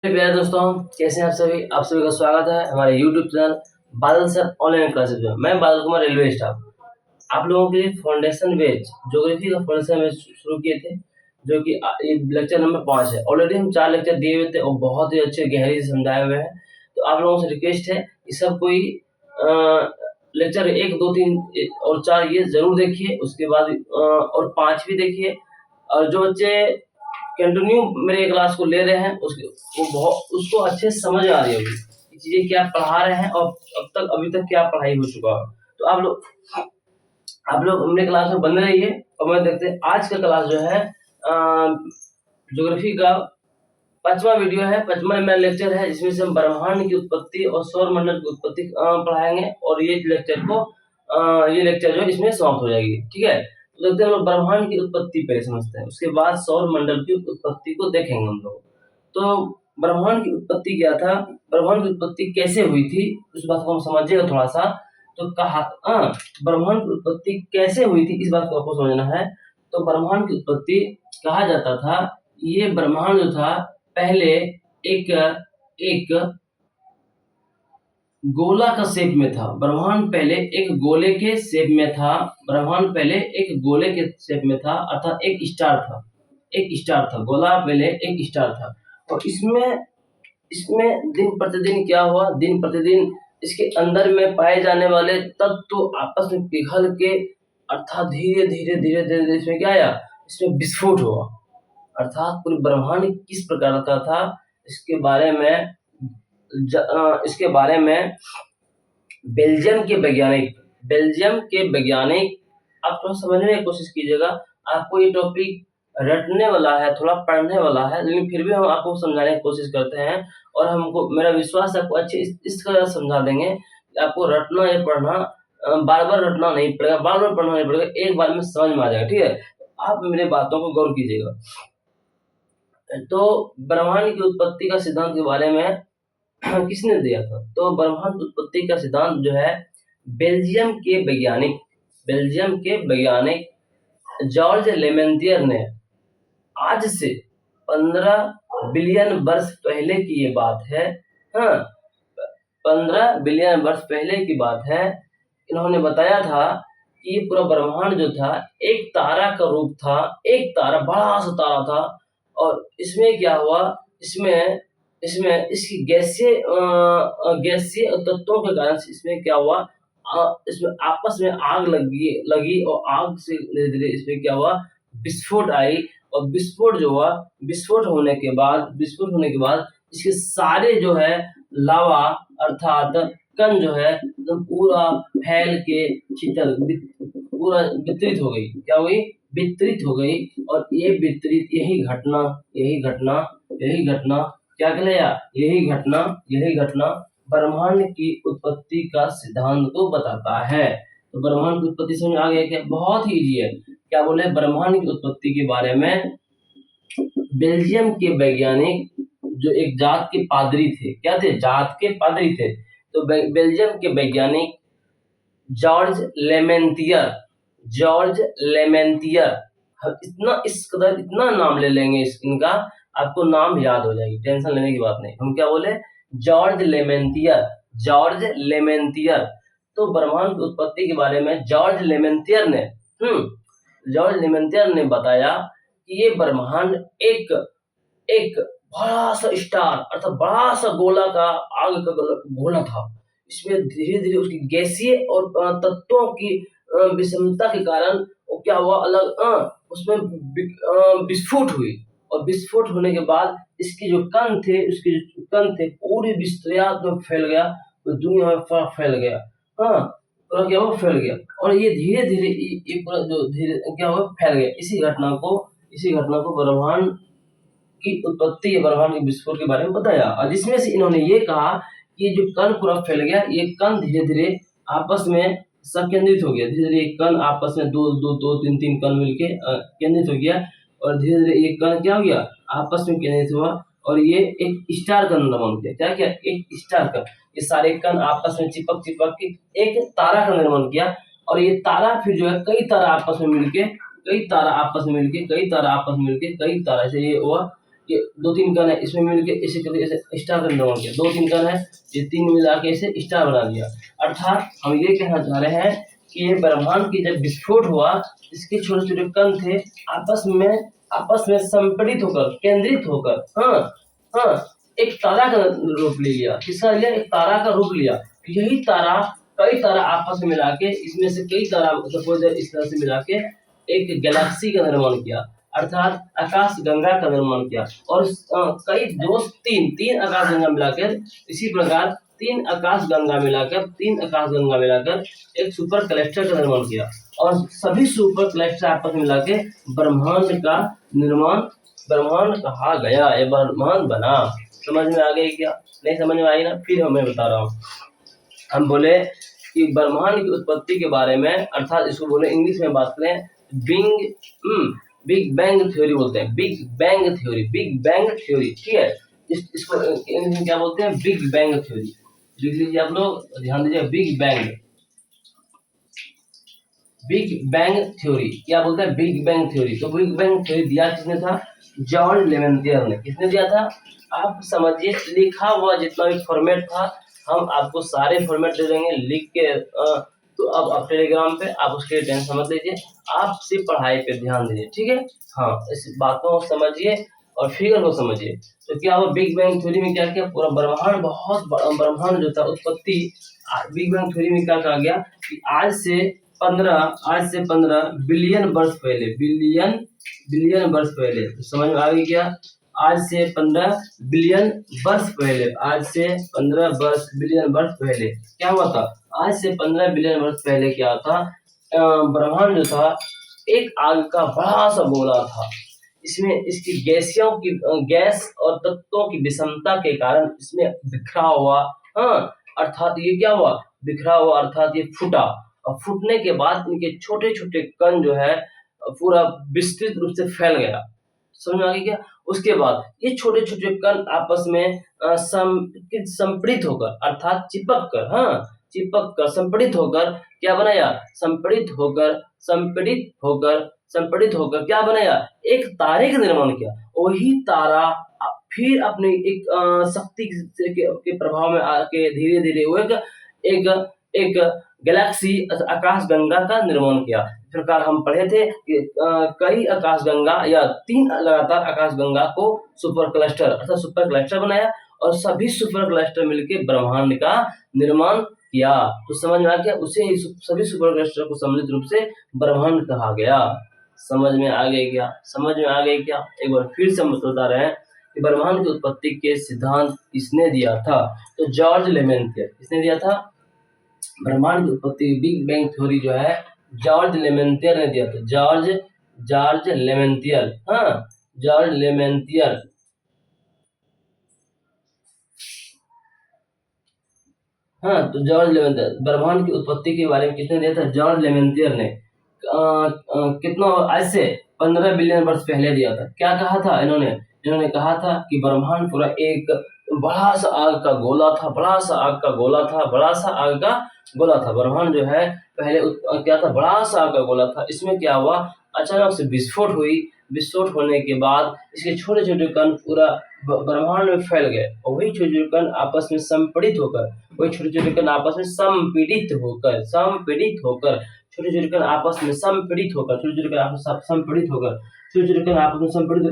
प्यारे दोस्तों, कैसे हैं आप सभी का स्वागत है हमारे YouTube चैनल बादल सर ऑनलाइन क्लासेस में। मैं बादल कुमार, रेलवे स्टाफ। आप लोगों के लिए फाउंडेशन बेच ज्योग्राफी का फाउंडेशन बेच शुरू किए थे, जो कि ये लेक्चर नंबर 5 है। ऑलरेडी हम 4 लेक्चर दिए हुए थे और बहुत ही अच्छे गहराई से समझाए हुए हैं। तो आप लोगों से रिक्वेस्ट है कि सब कोई लेक्चर 1, 2, 3 और 4 ये जरूर देखिए। उसके बाद और 5 भी देखिए। और जो बच्चे कंटिन्यू मेरे क्लास को ले रहे हैं उसको अच्छे से समझ आ रही होगी कि चीजें क्या पढ़ा रहे हैं और अभी तक क्या पढ़ाई हो चुका है। तो आप लोग मेरे क्लास में बने रहिए। और मैं देखते हैं आज का क्लास जो है ज्योग्राफी का 5वां वीडियो है, 5वां मेरा लेक्चर है, जिसमें से हम ब्रह्मांड की उत्पत्ति और सौर मंडल की उत्पत्ति पढ़ाएंगे। और ये लेक्चर जो है इसमें समाप्त हो जाएगी। ठीक है, तो देखते हैं हम लोग ब्रह्मांड की उत्पत्ति पहले समझते हैं, उसके बाद सौर मंडल की उत्पत्ति को देखेंगे हम लोग। तो ब्रह्मांड की उत्पत्ति क्या था, ब्रह्मांड की उत्पत्ति कैसे हुई थी, उस बात को हम समझिएगा थोड़ा सा। तो ब्रह्मांड की उत्पत्ति कैसे हुई थी, इस बात को आपको समझना है। तो ब्रह्मांड की उत्पत्ति कहा जाता था, ये ब्रह्मांड जो था पहले एक एक गोला का शेप में था। ब्रह्मांड पहले एक गोले के शेप में था। ब्रह्मांड पहले एक गोले के शेप में था, अर्थात एक स्टार था। गोला पहले एक स्टार था। और इसमें दिन प्रतिदिन क्या हुआ, दिन प्रतिदिन इसके अंदर में पाए जाने वाले तत्व तो आपस में पिघल के, अर्थात धीरे धीरे धीरे धीरे इसमें क्या आया, इसमें विस्फोट हुआ। अर्थात पूरे ब्रह्मांड किस प्रकार का था, इसके बारे में बेल्जियम के वैज्ञानिक आप थोड़ा समझने की कोशिश कीजिएगा। आपको ये टॉपिक रटने वाला है, थोड़ा पढ़ने वाला है, लेकिन फिर भी हम आपको समझाने की कोशिश करते हैं। और हमको मेरा विश्वास है आपको अच्छे इस तरह समझा देंगे कि आपको रटना या पढ़ना बार बार रटना नहीं पड़ेगा, बार बार पढ़ना नहीं पड़ेगा, एक बार में समझ में आ जाएगा। ठीक है, आप मेरे बातों को गौर कीजिएगा। तो ब्रह्मांड की उत्पत्ति का सिद्धांत के बारे में किसने दिया था, तो ब्रह्मांड की उत्पत्ति का सिद्धांत जो है बेल्जियम के वैज्ञानिक जॉर्ज लेमेंतियर ने आज से 15 बिलियन वर्ष पहले की ये बात है। हाँ, 15 बिलियन वर्ष पहले की बात है। इन्होंने बताया था कि ये पूरा ब्रह्मांड जो था एक तारा का रूप था, एक तारा, बड़ा सा तारा था। और इसमें क्या हुआ, इसमें इसकी गैसीय तत्वों के कारण इसमें क्या हुआ, इसमें आपस में आग लगी और आग से धीरे धीरे इसमें क्या हुआ, विस्फोट आई। और विस्फोट होने के बाद इसके सारे जो है लावा, अर्थात कण जो है एकदम पूरा फैल के पूरा वितरित हो गई। क्या हुई, वितरित हो गई। और यही घटना क्या कहलाया, यही घटना ब्रह्मांड की उत्पत्ति का सिद्धांत को बताता है। तो ब्रह्मांड की उत्पत्ति समझ आ गया क्या, बहुत ही इजी है। क्या बोले, ब्रह्मांड की उत्पत्ति के बारे में बेल्जियम के वैज्ञानिक जो एक जात के पादरी थे, क्या थे, जात के पादरी थे। तो बेल्जियम के वैज्ञानिक जॉर्ज लेमेंतियर, हम इतना नाम ले लेंगे इनका, आपको नाम याद हो जाएगी, टेंशन लेने की बात नहीं। हम क्या बोले, जॉर्ज लेमेंतियर। तो ब्रह्मांड की उत्पत्ति के बारे में जॉर्ज लेमेंतियर ने बताया कि ये ब्रह्मांड एक बड़ा सा स्टार, अर्थात बड़ा सा गोला का आग का गोला था। इसमें धीरे धीरे उसकी गैसीय और तत्वों की विषमता के कारण वो क्या हुआ, उसमें विस्फोट हुई। और विस्फोट होने के बाद इसके जो कण थे पूरी विस्तृत में फैल गया, तो दुनिया में फैल गया। पूरा क्या हुआ, फैल गया। और ये धीरे धीरे ये पूरा जो धीरे क्या हुआ, फैल गया। इसी घटना को ब्रह्मांड की उत्पत्ति, ब्रह्मांड के विस्फोट के बारे में बताया। और जिसमें से इन्होंने ये कहा कि जो कण पूरा फैल गया, ये कण धीरे धीरे आपस में संकेंद्रित हो गया। धीरे धीरे एक कण आपस में दो तीन कण मिलके केंद्रित हो गया। और धीरे धीरे एक कण क्या हो गया, आपस में केंद्रित हुआ और ये एक स्टार का निर्माण किया। क्या, एक स्टार का, ये सारे कण आपस में चिपक के एक तारा का निर्माण किया। और ये तारा फिर जो है कई तारा आपस में मिलके कई तारा से ये हुआ, ये 2-3 कण है, इसमें मिलके इसे कहते हैं स्टार का निर्माण किया। 2-3 कण है, ये 3 मिला के इसे स्टार बना दिया। अर्थात हम ये कहना चाह रहे हैं कि ये ब्रह्मांड की जब विस्फोट हुआ, इसके छोटे-छोटे कण थे आपस में संपीड़ित होकर, केंद्रित होकर एक तारा का रूप ले लिया। किसका लिया? एक तारा का रूप लिया। यही तारा कई तारा आपस में मिला के, इसमें से कई तारा सपोज इस तरह से मिला के एक गैलेक्सी का निर्माण किया, अर्थात आकाश गंगा का निर्माण किया। और कई तीन आकाश गंगा मिलाकर, इसी प्रकार तीन आकाश गंगा मिलाकर एक सुपर कलेक्टर का निर्माण किया। और सभी सुपर कलेक्टर आपस में मिला के ब्रह्मांड का निर्माण, ब्रह्मांड कहा गया, ये ब्रह्मांड बना। समझ में आ गई क्या? नहीं समझ में आई ना? फिर मैं बता रहा हूँ। हम बोले कि ब्रह्मांड की उत्पत्ति के बारे में, अर्थात इसको बोले इंग्लिश में बात करें, बिग बैंग थ्योरी बोलते हैं। बिग बैंग थ्योरी, ठीक है। इसको इंग्लिश में क्या बोलते हैं? Big bang theory. लिख लीजिए आप लोग, ध्यान दीजिए। बिग बैंग थ्योरी क्या बोलते हैं? Big bang theory. तो बिग बैंग थ्योरी दिया किसने था? जॉर्ज लेवेंटियर ने। किसने दिया था? आप समझिए, लिखा हुआ जितना भी फॉर्मेट था, हम आपको सारे फॉर्मेट दे देंगे लिख के। तो अब आप टेलीग्राम पे आप उसके टेंशन मत लीजिए, आप सिर्फ पढ़ाई पे ध्यान दीजिए, ठीक है। हाँ, इस बातों को समझिए और फिगर को समझिए। तो क्या हुआ? बिग बैंग थ्योरी में क्या किया? पूरा ब्रह्मांड, बहुत बड़ा ब्रह्मांड जो था उत्पत्ति, बिग बैंग थ्योरी में क्या कहा गया कि आज से 15 बिलियन वर्ष पहले, तो समझ में आ गई क्या? आज से 15 बिलियन वर्ष पहले क्या हुआ था? आज से 15 बिलियन वर्ष पहले क्या था? ब्रह्मांड जो था एक आग का बड़ा सा गोला था। इसमें इसकी गैस और तत्वों की विषमता के कारण इसमें बिखरा हुआ, अर्थात ये क्या हुआ? बिखरा हुआ, अर्थात ये फूटा। और फूटने के बाद इनके छोटे छोटे कण जो है पूरा विस्तृत रूप से फैल गया। समझ में आ गई क्या? उसके बाद ये छोटे छोटे कण आपस में संपीड़ित होकर, अर्थात चिपक कर संपीड़ित होकर क्या बनाया? संपीड़ित होकर क्या बनाया? एक तारे का निर्माण किया। वही तारा फिर अपने एक शक्ति के प्रभाव में आके धीरे धीरे वो एक गैलेक्सी आकाश गंगा का निर्माण किया। इस प्रकार हम पढ़े थे कि कई आकाश गंगा या 3 लगातार आकाश गंगा को सुपर क्लस्टर बनाया, और सभी सुपर क्लस्टर मिलकर ब्रह्मांड का निर्माण किया। तो समझ में आ गया? उसे ही सभी सुपर क्लस्टर को सम्मिलित रूप से ब्रह्मांड कहा गया। समझ में आ गई क्या? एक बार फिर से हम बता रहे हैं कि ब्रह्मांड की उत्पत्ति के सिद्धांत किसने दिया था? तो जॉर्ज लेमेंटियर। किसने दिया था? ब्रह्मांड की उत्पत्ति, बिग बैंग थ्योरी जो है जॉर्ज लेमेंटियर ने दिया था। George Lemaitre, George Lemaitre. तो जॉर्ज लेमेंटियर, ब्रह्मांड की उत्पत्ति के बारे में किसने दिया था? जॉर्ज लेमेंटियर ने। कितना? आज से 15 बिलियन वर्ष पहले दिया था। क्या कहा था इन्होंने कहा था कि ब्रह्मांड पूरा एक बड़ा सा आग का गोला था। ब्रह्मांड जो है पहले क्या था? बड़ा सा आग का गोला था। इसमें क्या हुआ? अचानक से विस्फोट होने के बाद इसके छोटे छोटे कण पूरा ब्रह्मांड में फैल गए, और वही छोटे छोटे कण आपस में संपीड़ित होकर,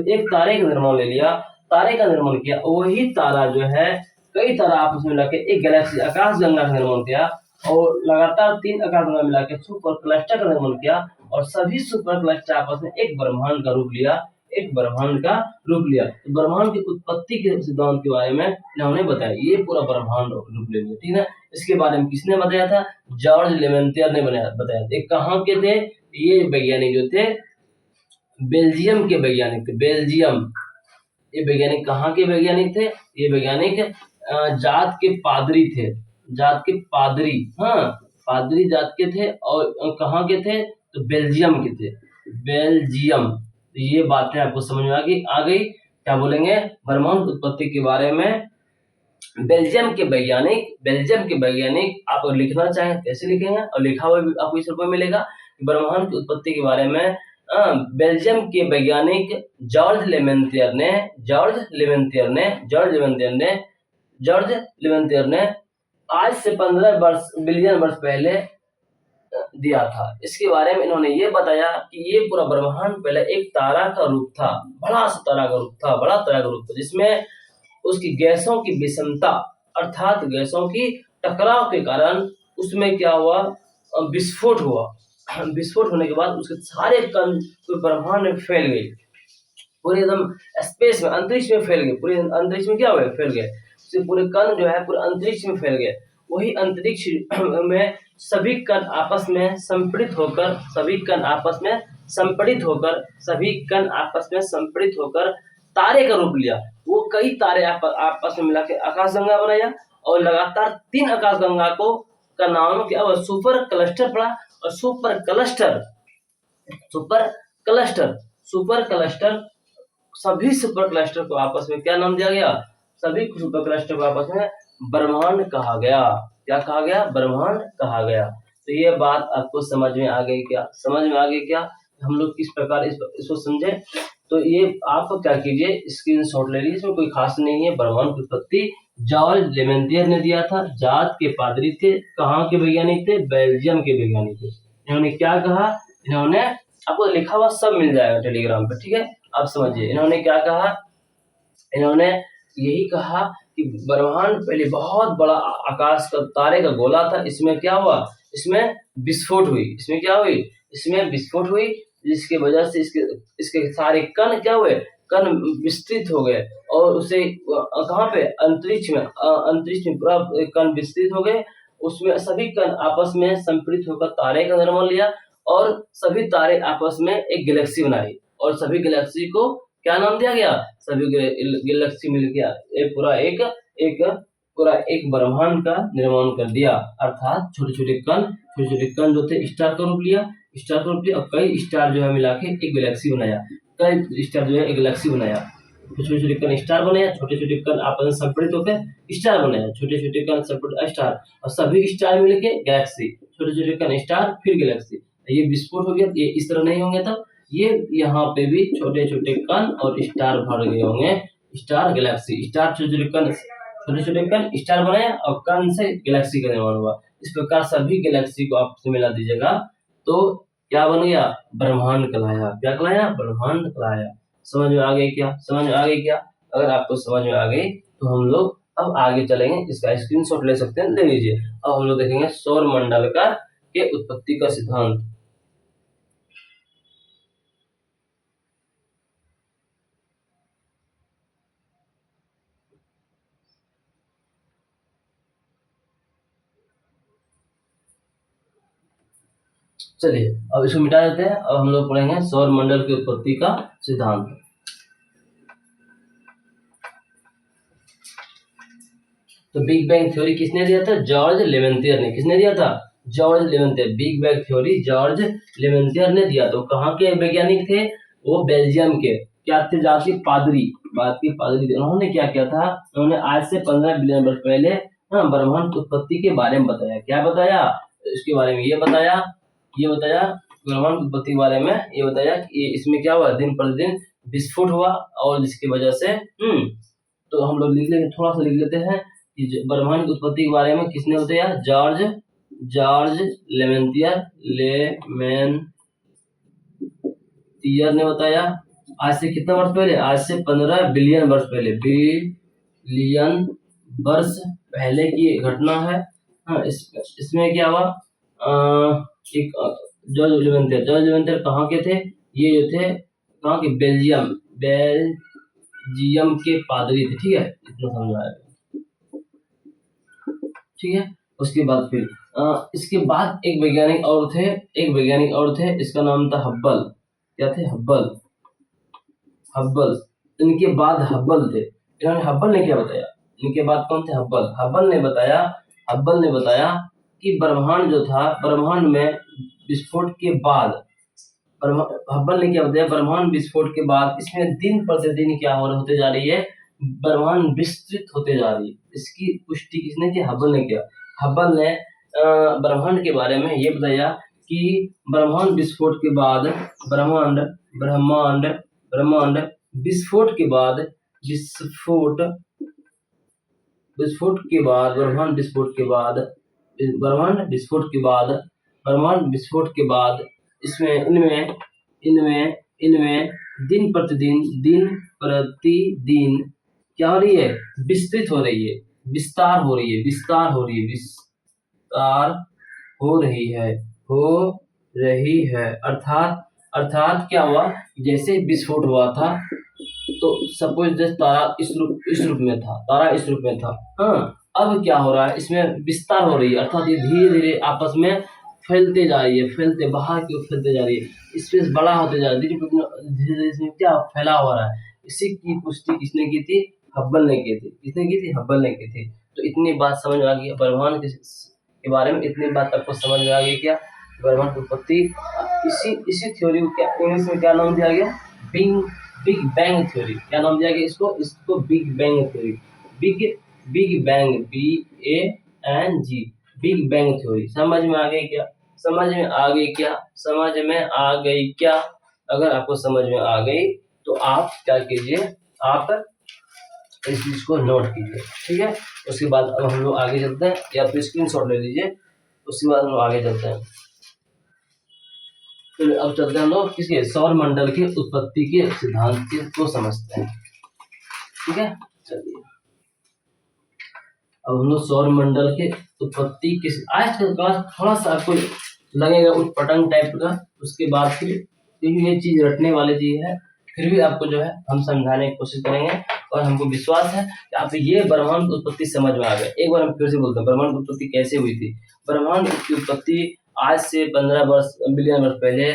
एक तारे का निर्माण ले लिया, तारे का निर्माण किया। वही तारा जो है कई तारा आपस में मिलाकर एक गैलेक्सी आकाश गंगा का निर्माण किया, और लगातार 3 आकाश गंगा मिलाकर सुपर क्लस्टर का निर्माण किया, और सभी सुपर क्लस्टर आपस में एक ब्रह्मांड का रूप लिया। तो ब्रह्मांड की उत्पत्ति के सिद्धांत के बारे में इन्होंने बताया। ये पूरा ब्रह्मांड रूप ले लिया, ठीक है। इसके बारे में किसने बताया था? जॉर्ज लेमेंटियर ने बताया। ये कहाँ के थे? ये वैज्ञानिक जो थे बेल्जियम के वैज्ञानिक थे। ये वैज्ञानिक कहाँ के वैज्ञानिक थे? ये वैज्ञानिक जात के पादरी थे। पादरी जात के थे, और कहाँ के थे? तो बेल्जियम के थे। तो ये बातें आपको समझ में आ गई। क्या बोलेंगे? ब्रह्मांड उत्पत्ति के बारे में बेल्जियम के वैज्ञानिक आप लिखना चाहें कैसे लिखेंगे, और लिखा हुआ भी आपको इस रूप में मिलेगा। ब्रह्मांड की उत्पत्ति के बारे में बेल्जियम के वैज्ञानिक जॉर्ज लेमेंतियर ने आज से 15 बिलियन वर्ष पहले दिया था। इसके बारे में इन्होंने ये बताया कि ये पूरा ब्रह्मांड पहले एक तारा का रूप था, बड़ा तारा का रूप था, जिसमें उसकी गैसों की विषमता अर्थात गैसों की टकराव के कारण उसमें क्या हुआ, विस्फोट हुआ। विस्फोट होने के बाद उसके सारे कण ब्रह्मांड में फैल गए, पूरे एकदम स्पेस में, अंतरिक्ष में फैल गए। पूरे अंतरिक्ष में क्या हुए, फैल गए। पूरे कण जो है पूरे अंतरिक्ष में फैल गए। वही अंतरिक्ष में सभी कण आपस में संपीड़ित होकर तारे का रूप लिया। वो कई तारे आपस में मिला के आकाशगंगा बनाया, और लगातार 3 आकाशगंगा का नाम क्या हुआ, सुपर क्लस्टर पड़ा। और सुपर क्लस्टर सभी सुपर क्लस्टर को आपस में क्या नाम दिया गया, सभी सुपर क्लस्टर को आपस में ब्रह्मांड कहा गया। क्या कहा गया, ब्रह्मांड कहा गया। तो ये बात आपको समझ में आ गई क्या, हम लोग किस प्रकार इसको समझे। तो ये आप क्या कीजिए, स्क्रीनशॉट ले लीजिए, इसमें कोई खास नहीं है। ब्रह्मांड की उत्पत्ति जॉर्ज लेमेंतियर ने दिया था। जात के पादरी थे, कहाँ के वैज्ञानिक थे, बेल्जियम के वैज्ञानिक थे। इन्होंने क्या कहा, इन्होंने आपको लिखा हुआ सब मिल जाएगा टेलीग्राम पे, ठीक है। आप समझिए इन्होंने क्या कहा, इन्होंने यही कहा कि ब्रह्मांड पहले बहुत बड़ा आकाश का तारे का गोला था। इसमें क्या हुआ, इसमें विस्फोट हुई, जिसके वजह से इसके सारे कण क्या हुए, कण विस्तृत हो गए, और उसे कहाँ पे, अंतरिक्ष में पूरा कण विस्तृत हो गए। उसमें सभी कण आपस में संपीड़ित होकर तारे का निर्माण लिया, और सभी तारे आपस में एक गैलेक्सी बनाई, और सभी गैलेक्सी को क्या नाम दिया गया, सभी गैलेक्सी मिल गया पूरा एक ब्रह्मांड का निर्माण कर दिया। अर्थात छोटे छोटे कण जो थे स्टार का रूप लिया, और कई स्टार जो है मिला के एक गैलेक्सी बनाया। छोटे छोटे कण स्टार बनाया, छोटे छोटे कण आपस में संपीड़ित होकर स्टार बनाया, छोटे छोटे कण संपीड़ित स्टार, और सभी स्टार मिलके गैलेक्सी, छोटे छोटे कण स्टार फिर गैलेक्सी। ये विस्फोट हो गया, ये इस तरह नहीं होंगे तब, ये यहाँ पे भी छोटे छोटे कण और स्टार भर गए होंगे, स्टार गैलेक्सी, स्टार छोटे छोटे कण स्टार बनाया, और कण से गैलेक्सी का निर्माण हुआ। इस प्रकार सभी गैलेक्सी को आपस में मिला दीजिएगा तो क्या बन गया, ब्रह्मांड कहलाया। क्या कहलाया, ब्रह्मांड कहलाया। समझ में आ गई क्या, अगर आपको समझ में आ गई तो हम लोग अब आगे चलेंगे। इसका स्क्रीनशॉट ले सकते हैं, ले लीजिए। अब हम लोग देखेंगे सौर मंडल के उत्पत्ति का सिद्धांत। चलिए अब इसको मिटा देते हैं। अब हम लोग पढ़ेंगे सौर मंडल की उत्पत्ति का सिद्धांत। तो बिग बैंग थ्योरी किसने दिया था, जॉर्ज लेमेंतियर ने। किसने दिया था, George Lemaitre. Big bang theory George Lemaitre ने दिया। तो कहाँ के वैज्ञानिक थे, वो बेल्जियम के। क्या थे, जाति पादरी थे। उन्होंने क्या किया था, उन्होंने आज से 15 बिलियन वर्ष पहले ब्रह्मांड की उत्पत्ति के बारे में बताया। क्या बताया, इसके बारे में ये बताया ब्रह्मांड की उत्पत्ति के बारे में ये बताया कि इसमें क्या हुआ, दिन प्रतिदिन विस्फोट हुआ, और जिसकी वजह से तो हम लोग थोड़ा सा लिख लेते हैं कि ब्रह्मांड की उत्पत्ति के बारे में किसने बताया, जॉर्ज लेमेंतियर ने बताया। आज से कितना वर्ष पहले, आज से 15 बिलियन वर्ष पहले की घटना है। हाँ, इसमें क्या हुआ, एक जॉर्ज लेमेंतियर कहाँ के थे, ये जो थे कहाँ के, बेल्जियम के पादरी थे। ठीक है, इतना समझ आएगा। ठीक है, उसके बाद फिर इसके बाद एक वैज्ञानिक और थे, इसका नाम था हब्बल। क्या थे, हब्बल। इनके बाद हब्बल थे। हब्बल ने क्या बताया, इनके बाद कौन थे, हब्बल ने बताया कि ब्रह्मांड जो था, ब्रह्मांड में विस्फोट के बाद, हब्बल ने क्या बताया, ब्रह्मांड विस्फोट के बाद इसमें दिन प्रतिदिन क्या होते जा रही है, ब्रह्मांड विस्तृत होते जा रही है। इसकी पुष्टि किसने की, हब्बल ने किया। हब्बल ने ब्रह्मांड के बारे में ये बताया कि ब्रह्मांड विस्फोट के बाद ब्रह्मांड ब्रह्मांड ब्रह्मांड विस्फोट के बाद विस्फोट विस्फोट के बाद ब्रह्मांड विस्फोट के बाद ब्रह्मांड विस्फोट के बाद ब्रह्मांड विस्फोट के बाद इसमें इनमें इनमें इनमें दिन प्रतिदिन क्या हो रही है? विस्तृत हो रही है, विस्तार हो रही है, विस्तार हो रही है, विस्तार हो रही है, हो रही है। अर्थात अर्थात क्या हुआ? जैसे विस्फोट हुआ था तो सपोज जैसे तारा इस रूप में था, तारा इस रूप में था। हाँ, अब क्या हो रहा है? इसमें विस्तार हो रही है, अर्थात ये धीरे धीरे आपस में फैलते जा रही है, फैलते बाहर की ओर फैलते जा रही है, स्पेस बड़ा होते जा रहा है, धीरे धीरे इसमें क्या फैला हो रहा है। इसी की पुष्टि किसने की थी? हब्बल ने की थी। किसने की थी? हब्बल ने की थी। तो इतनी बात समझ में आ गई ब्रह्मांड के बारे में, इतनी बात आपको समझ में आ गई क्या? ब्रह्मांड की उत्पत्ति। इसी थ्योरी को क्या इंग्लिश में क्या नाम दिया गया? Big bang theory. क्या नाम दिया गया इसको? Big bang theory. Big big bang, BANG, big bang theory. समझ में आ गई क्या? समझ में आ गई क्या? समझ में आ गई क्या? अगर आपको समझ में आ गई तो आप क्या कीजिए, आप इस चीज को नोट कीजिए, ठीक है। उसके बाद अब हम लोग आगे चलते हैं, या फिर स्क्रीनशॉट ले लीजिए, उसके बाद हम लोग आगे चलते हैं। तो अब चलते हैं हम लोग किसके? सौर मंडल की उत्पत्ति के सिद्धांत को समझते हैं, ठीक है। चलिए, अब हम लोग सौर मंडल के उत्पत्ति किस, आज का क्लास थोड़ा सा आपको लगेगा उटपटंग टाइप का, उसके बाद फिर क्योंकि ये चीज रटने वाली चीज है, फिर भी आपको जो है हम समझाने की कोशिश करेंगे, और हमको विश्वास है कि आप ये ब्रह्मांड की उत्पत्ति समझ में आ गए। एक बार हम फिर से बोलते हैं, ब्रह्मांड की उत्पत्ति कैसे हुई थी? ब्रह्मांड की उत्पत्ति आज से 15 बिलियन वर्ष पहले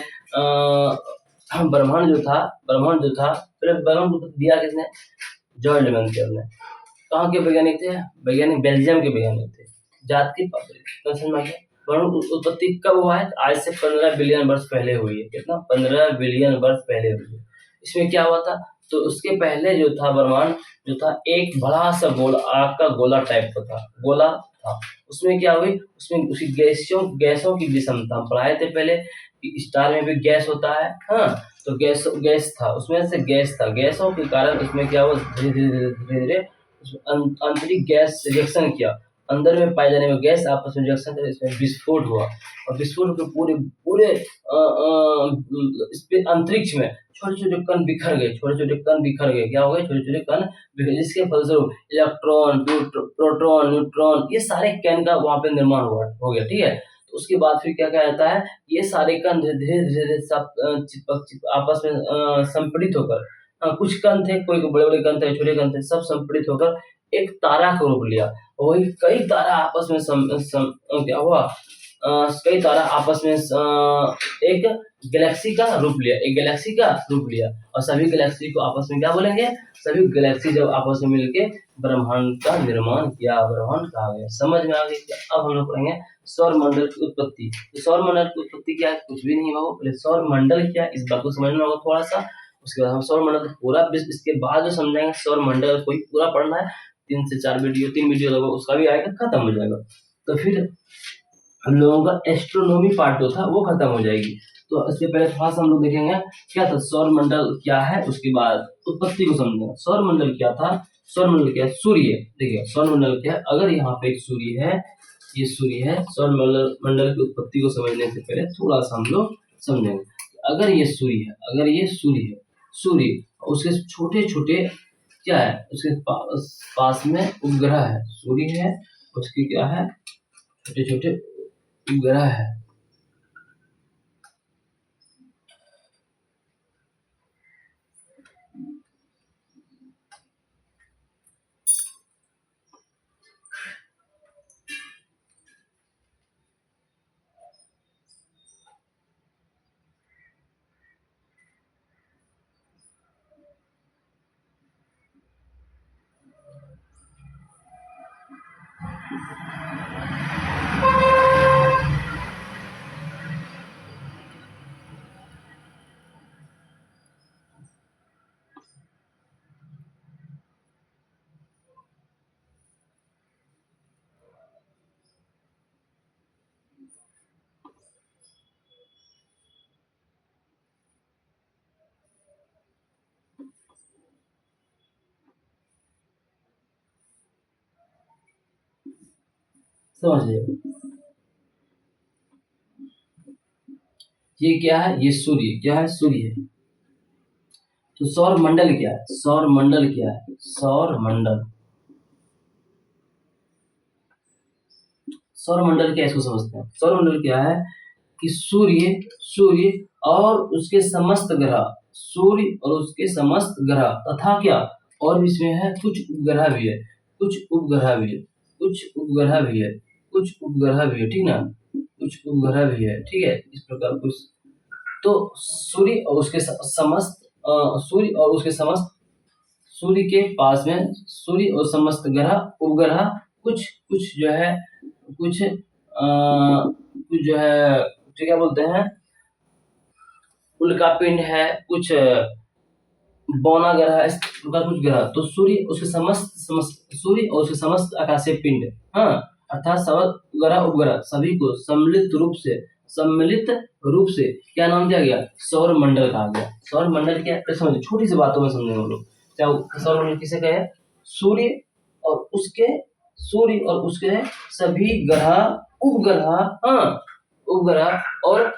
ब्रह्मांड जो था, फिर ब्रह्मांड की उत्पत्ति दिया किसने? जॉर्ज लेमेंटियर ने। कहाँ के वैज्ञानिक थे? वैज्ञानिक बेल्जियम के वैज्ञानिक थे। जात की ब्रह्मांड उत्पत्ति कब हुआ है? आज से 15 बिलियन वर्ष पहले हुई है। कितना? 15 बिलियन वर्ष पहले हुई है। इसमें क्या हुआ था? तो उसके पहले जो था ब्रह्मांड जो था, एक बड़ा सा गोला, आग का गोला टाइप का था, गोला था। उसमें क्या हुई? उसमें उसकी गैसों की विषमता हम पढ़ाए थे पहले कि स्टार में भी गैस होता है। हाँ, तो गैस था, उसमें से गैस था, गैसों के कारण उसमें क्या हुआ? धीरे धीरे धीरे धीरे आंतरिक गैस रिएक्शन किया, अंदर में पाए जाने में गैस आपस में रिएक्शन कर, इसमें विस्फोट हुआ, और विस्फोट के पूरे पूरे अंतरिक्ष में छोटे छोटे कण बिखर गए, छोटे छोटे कण बिखर गए। क्या हो गए? छोटे छोटे कण बिखर, जिसके फलस्वरूप इलेक्ट्रॉन, प्रोटॉन, न्यूट्रॉन, ये सारे कण का वहां पे निर्माण हो गया, ठीक है। तो उसके बाद फिर क्या कहा जाता है? ये सारे कण धीरे धीरे सब आपस में संपीड़ित होकर, कुछ कण थे, कोई बड़े बड़े कण थे, छोटे कण थे, सब संपीड़ित होकर एक तारा का रूप लिया। वही कई तारा आपस में क्या हुआ? कई तारा आपस में एक गैलेक्सी का रूप लिया, एक गैलेक्सी का रूप लिया, और सभी गैलेक्सी को आपस में क्या बोलेंगे? सभी गैलेक्सी जब आपस में मिलके ब्रह्मांड का निर्माण किया, ब्रह्मांड कहा गया। समझ में आ गई? अब हम लोग पढ़ेंगे सौर मंडल की उत्पत्ति। तो सौर मंडल की उत्पत्ति क्या है? कुछ भी नहीं बाबू, पहले सौर मंडल क्या है इस बात को समझना होगा थोड़ा सा। उसके बाद हम सौर मंडल पूरा, इसके बाद जो समझेंगे सौर मंडल कोई पूरा पढ़ना है, 3 से 4 वीडियो, 3 वीडियो लगभग उसका भी आएगा, खत्म हो जाएगा। तो फिर हम लोगों का एस्ट्रोनॉमी पार्ट जो था वो खत्म हो जाएगी। तो इससे पहले थोड़ा सा हम लोग देखेंगे क्या था सौर मंडल क्या है, उसके बाद उत्पत्ति को समझेंगे। सौर मंडल क्या था? सौर मंडल क्या है? सूर्य। देखिए सौर मंडल क्या है? अगर यहाँ पे एक सूर्य है, ये सूर्य है। सौर मंडल की उत्पत्ति को समझने से पहले थोड़ा सा हम लोग समझेंगे। अगर ये सूर्य है, अगर ये सूर्य है, सूर्य उसके छोटे छोटे क्या है? उसके पास में उपग्रह है, सूर्य है, उसके क्या है? छोटे छोटे उपग्रह है। समझिए ये क्या है, ये सूर्य क्या है, सूर्य है। तो सौर मंडल क्या है, सौर मंडल क्या है, सौर मंडल, सौर मंडल क्या है इसको समझते हैं। सौर मंडल क्या है कि सूर्य, सूर्य और उसके समस्त ग्रह, सूर्य और उसके समस्त ग्रह तथा क्या, और भी इसमें है कुछ उपग्रह भी है, कुछ उपग्रह भी है, कुछ उपग्रह भी है, कुछ उपग्रह भी है, ठीक ना, कुछ उपग्रह भी है, ठीक है, इस प्रकार कुछ। तो सूर्य और उसके समस्त सूर्य और उसके समस्त, सूर्य के पास में सूर्य और समस्त ग्रह उपग्रह, कुछ कुछ जो है, कुछ कुछ जो है, तो क्या बोलते हैं, उल्का पिंड है, कुछ बौना ग्रह है, इस प्रकार कुछ ग्रह। तो सूर्य उसके समस्त समस्त सूर्य और उसके समस्त आकाशीय पिंड, हाँ, अर्थात सब ग्रह उपग्रह सभी को सम्मिलित रूप से क्या नाम दिया गया, सौर मंडल कहा गया। सौर मंडल क्या है समझिए, छोटी सी बातों में समझेंगे हम लोग। क्या सौर मंडल किसे कहे, सूर्य और उसके, सूर्य और उसके सभी ग्रह उपग्रह, हाँ, उपग्रह और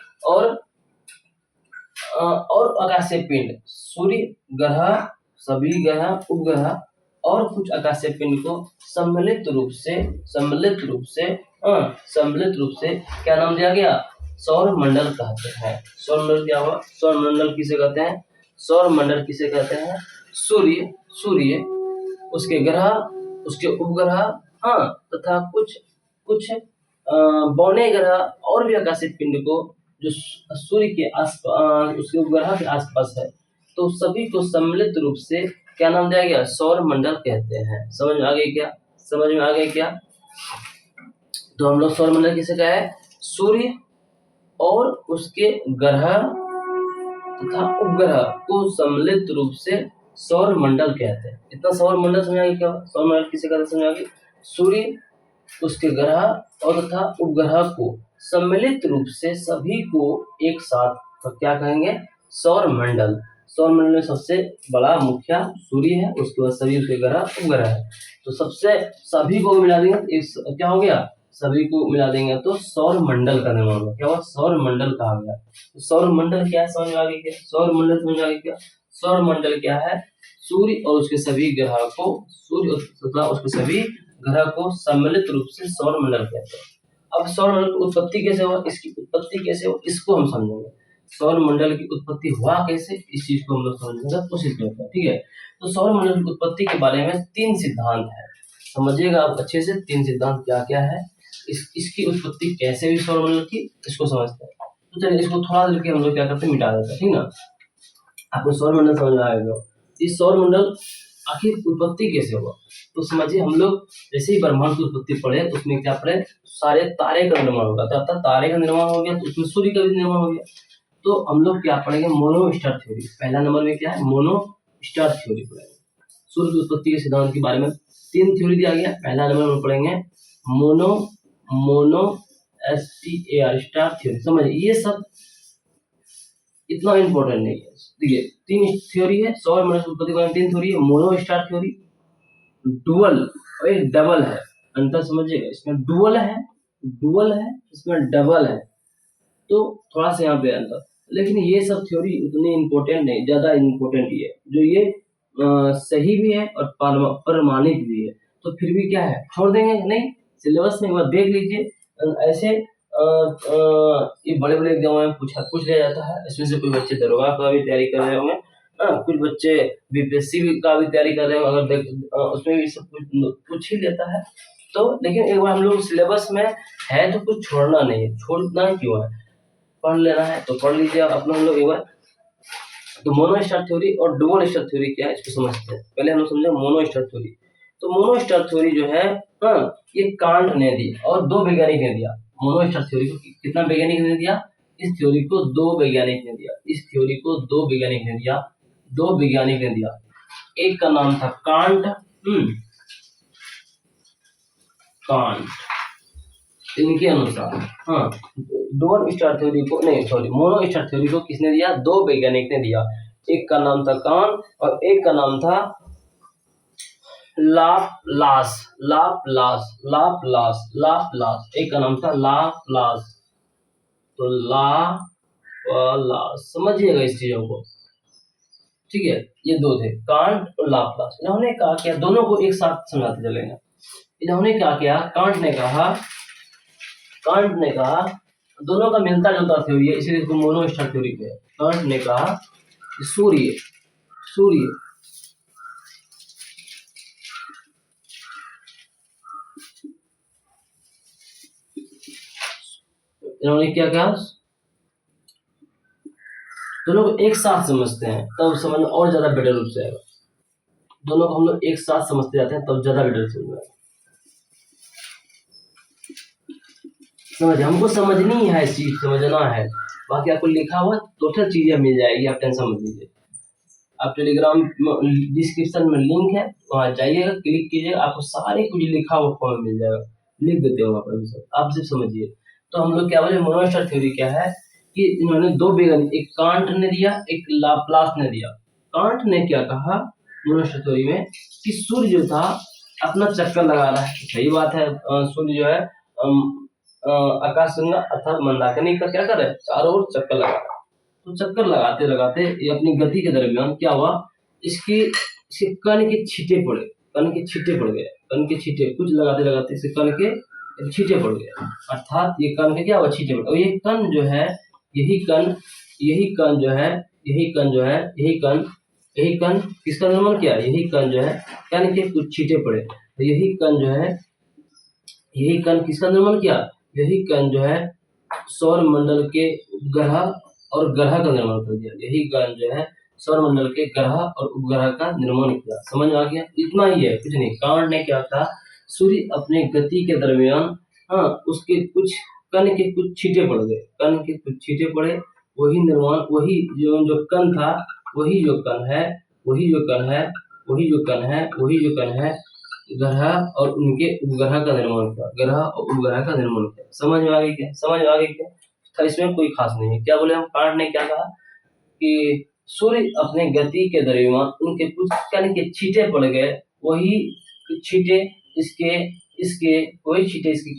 और आकाशीय पिंड, सूर्य ग्रह, सभी ग्रह उपग्रह और कुछ आकाशीय पिंड को सम्मिलित रूप से, सम्मिलित रूप से क्या नाम दिया गया, सौर मंडल कहते हैं। सौर मंडल क्या हुआ, सौर मंडल किसे कहते हैं, सौर मंडल किसे कहते हैं, सूर्य, सूर्य उसके ग्रह, उसके उपग्रह, हाँ, तथा कुछ कुछ बौने ग्रह और भी आकाशीय पिंड को जो सूर्य के आसपास, उसके उपग्रह के आसपास है, तो सभी को सम्मिलित रूप से क्या नाम दिया गया, सौर मंडल कहते हैं। समझ में आ गई क्या, समझ में आ गई क्या। तो हम लोग सौर मंडल किसे कहा है, सूर्य और उसके ग्रह तथा उपग्रह को सम्मिलित रूप से सौर मंडल कहते हैं। इतना सौर मंडल समझ आ गया क्या, सौर मंडल किसे कहते हैं समझ आ गई, सूर्य उसके ग्रह और तथा उपग्रह को सम्मिलित रूप से सभी को एक साथ, तो क्या कहेंगे, सौर मंडल। सौर मंडल में सबसे बड़ा मुखिया सूर्य है, उसके बाद सभी उसके ग्रह उपग्रह है, तो सबसे सभी को मिला देंगे तो इस क्या हो गया, सभी को मिला देंगे तो सौर मंडल का निर्माण होगा। क्या हुआ, सौर मंडल कहा गया। तो सौर मंडल क्या है समझ में आ गई क्या, सौर मंडल समझ में आ गई क्या। सौर मंडल क्या है, सूर्य और उसके सभी ग्रह को, सूर्य तथा उसके सभी ग्रह को सम्मिलित रूप से सौर मंडल कहते हैं। अब सौर मंडल की उत्पत्ति कैसे हुआ, इसकी उत्पत्ति कैसे हुआ, इसको हम समझेंगे। सौर मंडल की उत्पत्ति हुआ कैसे, इस चीज को हम लोग समझने का कोशिश करते हैं, ठीक है। तो सौर मंडल की उत्पत्ति के बारे में 3 सिद्धांत है, समझिएगा आप अच्छे से। 3 सिद्धांत क्या क्या है, इसकी उत्पत्ति कैसे हुई सौर मंडल की, इसको समझते हैं। तो चलिए इसको थोड़ा देर के हम लोग क्या करते हैं, मिटा देते हैं, ठीक ना। आपको सौर मंडल समझ में आएगा। इस सौर मंडल आखिर उत्पत्ति कैसे हुआ, तो समझिए हम लोग जैसे ही ब्रह्मांड की उत्पत्ति पढ़े, उसमें क्या पढ़े, सारे तारे का निर्माण होगा, तो तारे का निर्माण हो गया तो उसमें सूर्य का भी निर्माण हो गया। तो हम लोग क्या पढ़ेंगे, मोनो स्टार थ्योरी। पहला नंबर में क्या है, मोनो स्टार थ्योरी पढ़ेंगे। सूर्य की उत्पत्ति के सिद्धांत के बारे में 3 थ्योरी दिया गया। पहला नंबर में पढ़ेंगे mono mono STAR star theory. समझिए ये सब इतना इम्पोर्टेंट नहीं है। देखिए 3 थ्योरी है सौर मंडल की उत्पत्ति के बारे में, 3 थ्योरी है, मोनो स्टार थ्योरी, डुअल और एक डबल है। अंतर समझिएगा, इसमें डुअल है, इसमें डबल है, तो थोड़ा सा यहाँ पे अंतर। लेकिन ये सब थ्योरी उतनी इम्पोर्टेंट नहीं, ज्यादा इम्पोर्टेंट ये जो ये सही भी है और प्रमाणित भी है, तो फिर भी क्या है, छोड़ देंगे नहीं। सिलेबस में एक बार देख लीजिए। ऐसे ये बड़े बड़े एग्जाम में पूछ लिया जाता है। इसमें से कोई बच्चे दरोगा का भी तैयारी कर रहे होंगे, कुछ बच्चे बीपीएससी का भी तैयारी कर रहे हो, अगर उसमें भी सब कुछ पूछ ही लेता है। तो लेकिन एक बार हम लोग सिलेबस में है तो कुछ छोड़ना नहीं है, छोड़ना क्यों है, पढ़ लेना है तो पढ़ लीजिए अपना हम लोग एक बार। तो मोनो स्टार थ्योरी और डुअल स्टार थ्योरी क्या है इसको समझते हैं। पहले हम लोग समझे मोनो स्टार थ्योरी। तो मोनो स्टार थ्योरी जो है, ये कांट ने दी और 2 वैज्ञानिक ने दिया। मोनो स्टार थ्योरी को कितना वैज्ञानिक ने दिया, इस थ्योरी को 2 वैज्ञानिक ने दिया, इस थ्योरी को 2 वैज्ञानिक ने दिया, 2 वैज्ञानिक ने दिया। एक का नाम था कांट, इनके अनुसार, हाँ, डुअल स्टार थ्योरी को नहीं, सॉरी, मोनो स्टार थ्योरी को किसने दिया, 2 वैज्ञानिक ने दिया। एक का नाम था कांट और एक का नाम था लाप्लास, लाप्लास, लाप्लास, लाप्लास, एक का नाम था लाप्लास। तो लाप्लास समझिएगा इस चीजों को, ठीक है। ये दो थे, कांट और लाप्लास। इन्होंने कहा क्या, दोनों को एक साथ समझाते चलेंगे। इन्होंने क्या किया, कांट ने कहा दोनों का मिलता जुलता थ्योरी है, इसीलिए इसको मोनोस्टार थ्योरी कहते हैं। कांट ने कहा कि सूर्य सूर्य इन्होंने क्या कहा, दोनों को एक साथ समझते हैं तब समझ और ज्यादा बेटर रूप से आएगा। दोनों को हम लोग एक साथ समझते जाते हैं तब ज्यादा बेटर समझ में आएगा। समझ, हमको समझनी है चीज, समझना है, बाकी आपको लिखा हुआ टोटल चीजें मिल जाएगी, आप टेंशन मत लीजिए। आप टेलीग्राम डिस्क्रिप्शन में लिंक है, वहां जाइएगा, क्लिक कीजिएगा, आपको सारे कुछ लिखा हुआ फॉर्म मिल जाएगा, लिख देते हो वहां पर सब, आप सिर्फ समझिए। तो हम लोग क्या बोले, मोनोस्टार थ्योरी क्या है कि इन्होंने दो वैज्ञानिक, एक कांट ने दिया, एक लाप्लास ने दिया। कांट ने क्या कहा मोनोस्टार थ्योरी में कि सूर्य जो था अपना चक्कर लगा रहा है, सही बात है। सूर्य जो है आकाश गंगा अर्थात मंदाकिनी का क्या कर रहा है, चारों ओर चक्कर लगा रहा है। तो चक्कर लगाते लगाते ये अपनी गति के दरमियान क्या हुआ, इसके कण के छींटे पड़े, कण के छींटे पड़ गए, कण के छींटे कुछ लगाते लगाते इसके कण के छींटे पड़ गए, अर्थात ये कण के क्या हुआ, छींटे पड़। और ये कण जो है, यही कण जो है, यही कण किसका निर्माण किया, यही कण जो है कण के कुछ छींटे पड़े, तो यही कण जो है, यही कण किसका निर्माण किया, यही कण जो है सौर मंडल के ग्रह और ग्रह का निर्माण कर दिया। यही कण जो है सौर मंडल के ग्रह और उपग्रह का निर्माण किया। समझ आ गया, इतना ही है, कुछ नहीं। कांट ने क्या था, सूर्य अपने गति के दरमियान उसके कुछ कण के कुछ छींटे पड़ गए, कण के कुछ छींटे पड़े, वही निर्माण, वही जो कण था, वही जो कण है, वही जो कण है, वही जो कण है, वही जो कण है, ग्रह और उनके उपग्रह का निर्माण किया, ग्रह और उपग्रह का निर्माण किया। समझ में आ गई क्या, समझ में आ गई क्या, था इसमें कोई खास नहीं है। क्या बोले हम, कांट ने क्या कहा कि सूर्य अपने गति के दरमियान उनके कुछ कण के छींटे पड़ गए, वही छींटे इसके इसके वही छींटे इसके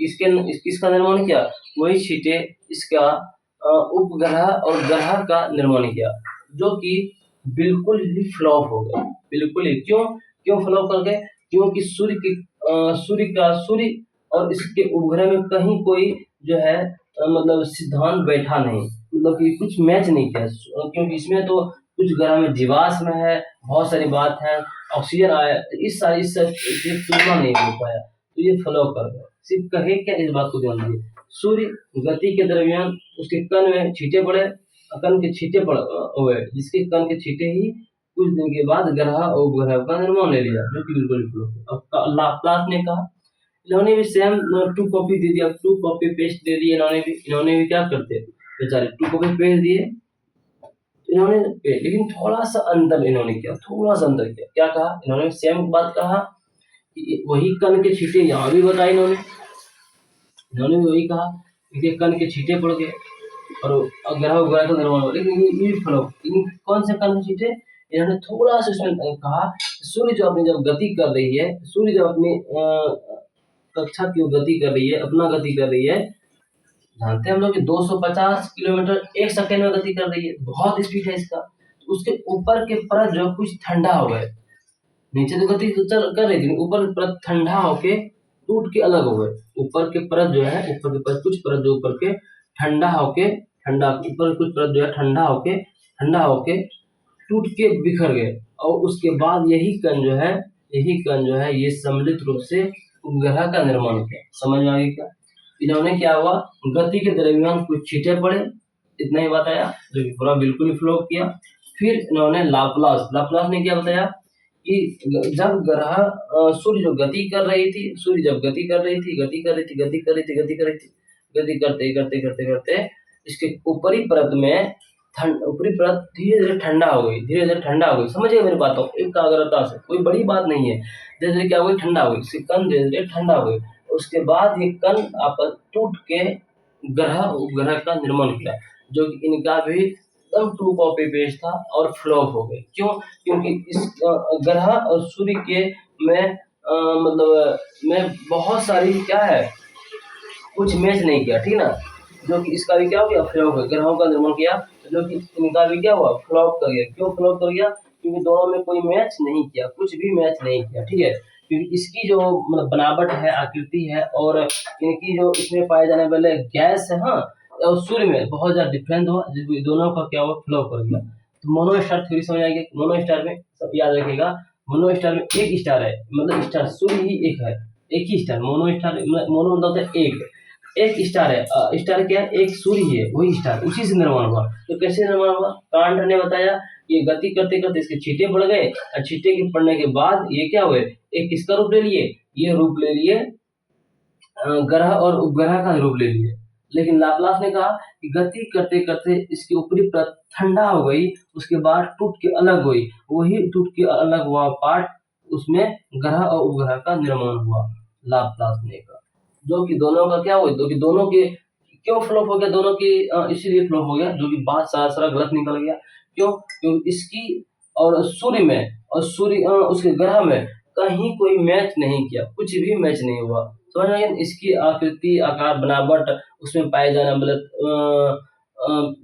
किसका निर्माण किया, वही छींटे इसका उपग्रह और ग्रह का निर्माण किया, जो कि बिल्कुल ही फ्लॉप हो गए, बिल्कुल ही। क्यों क्यों फ्लॉप कर गए, क्योंकि सूर्य और इसके उपग्रह में कहीं कोई जो है मतलब सिद्धांत बैठा नहीं, मतलब कि कुछ मैच नहीं किया, क्योंकि इसमें तो कुछ ग्रह में जीवाश्म है, बहुत सारी बात है, ऑक्सीजन आया, तो इस सारी इससे तुलना नहीं हो पाया, तो ये फ्लॉप कर गया। सिर्फ कहे क्या, इस बात को ध्यान दीजिए, सूर्य गति के दरमियान उसके कण में छींटे पड़े, कण के छींटे पड़ हुए, जिसके कण के छींटे ही कुछ दिन के बाद ग्रह और उपग्रह का निर्माण ले लिया, जो कि बिल्कुल फ्लॉप। अब लाप्लास ने कहा, इन्होंने भी सेम टू कॉपी दे दिया, टू कॉपी पेस्ट दे दिए, इन्होंने भी क्या करते बेचारे, टू कॉपी पेस्ट दिए इन्होंने, लेकिन थोड़ा सा अंतर इन्होंने किया, थोड़ा सा अंतर किया। क्या कहा इन्होंने, सेम बात कहा कि वही कण के छींटे यहाँ भी बताए इन्होंने भी वही कहा, इनके कण के छींटे पड़ गए और ग्रह उपग्रह का निर्माण हो, लेकिन ये फर्क, कौन से कण के छींटे, इन्होंने थोड़ा सा इसमें कहा, सूर्य जो अपनी जब गति कर रही है, सूर्य जब अपनी कक्षा की गति कर रही है, अपना गति कर रही है, जानते हैं हम लोग कि 250 किलोमीटर एक सेकंड में गति कर रही है, बहुत स्पीड है इसका। तो उसके ऊपर के परत जो कुछ ठंडा हो गए, नीचे तो गति कर रही थी, ऊपर परत ठंडा होके टूट के अलग हो गए, ऊपर के परत जो है, ऊपर के परत, कुछ परत जो ऊपर के ठंडा होके, ऊपर कुछ परत जो है ठंडा होके टूट के बिखर गए, और उसके बाद यही कण जो है ये सम्मिलित रूप से उपग्रह का निर्माण किया। समझ में आ गई क्या, इन्होंने क्या हुआ, गति के दरमियान कुछ छींटे पड़े, इतना ही बताया, जो कि पूरा बिल्कुल ही फ्लॉप किया। फिर इन्होंने लाप्लास ने क्या बताया कि जब ग्रह सूर्य जो गति कर रही थी, गति करते करते इसके ऊपरी परत में ऊपरी परत धीरे धीरे ठंडा हो गई, समझिए मेरी बातों एकाग्रता से, कोई बड़ी बात नहीं है, धीरे धीरे क्या हो गई, ठंडा हो गई, इसके कण धीरे धीरे ठंडा हो गई, उसके बाद ये कण आपस टूट के ग्रह उपग्रह का निर्माण किया, जो कि इनका भी एकदम टू कॉपी पेस्ट था और फ्लॉप हो गए। क्यों, क्योंकि इस ग्रह और सूर्य के में मतलब मैं बहुत सारी क्या है कुछ मैच नहीं किया, ठीक ना, जो कि इसका भी क्या हो गया फ्लॉप हो गया, ग्रहों का निर्माण किया जो कि इनका भी क्या हुआ फ्लॉप कर गया। क्यों फ्लॉप कर गया? क्योंकि दोनों में कोई मैच नहीं किया, कुछ भी मैच नहीं किया, ठीक है। क्योंकि इसकी जो मतलब बनावट है, आकृति है और इनकी जो इसमें पाए जाने वाले गैस है, हाँ, और सूर्य में बहुत ज्यादा डिफरेंस हुआ, जिसको दोनों का क्या हुआ फ्लॉप कर गया। तो मोनो स्टार थ्योरी समझ आएगी। मोनो स्टार में सब याद रखिएगा, मोनो स्टार में एक स्टार है, मतलब स्टार सूर्य ही एक है, एक ही स्टार। मोनो स्टार मोनो मतलब होता है एक, एक स्टार है। स्टार क्या है? एक सूर्य ही है, वही स्टार, उसी से निर्माण हुआ। तो कैसे निर्माण हुआ? कांट ने बताया ये गति करते करते इसके छींटे पड़ गए और छींटे के पड़ने के बाद ये क्या हुए, एक किसका रूप ले लिए, ये रूप ले लिए ग्रह और उपग्रह का रूप ले लिए। लेकिन लाप्लास ने कहा कि गति करते करते इसकी ऊपरी परत ठंडा हो गई, उसके बाद टूट के अलग हुई, वही टूट के अलग हुआ पार्ट, उसमें ग्रह और उपग्रह का निर्माण हुआ लाप्लास ने कहा। जो कि दोनों का क्या हुआ, जो कि दोनों के क्यों फ्लॉप हो गया, दोनों की इसीलिए फ्लॉप हो गया, जो कि बात सारा सारा गलत निकल गया। क्यों? क्योंकि इसकी और सूर्य में और सूर्य उसके ग्रह में कहीं कोई मैच नहीं किया, कुछ भी मैच नहीं हुआ। समझ में आया? इसकी आकृति, आकार, बनावट, उसमें पाए जाना मतलब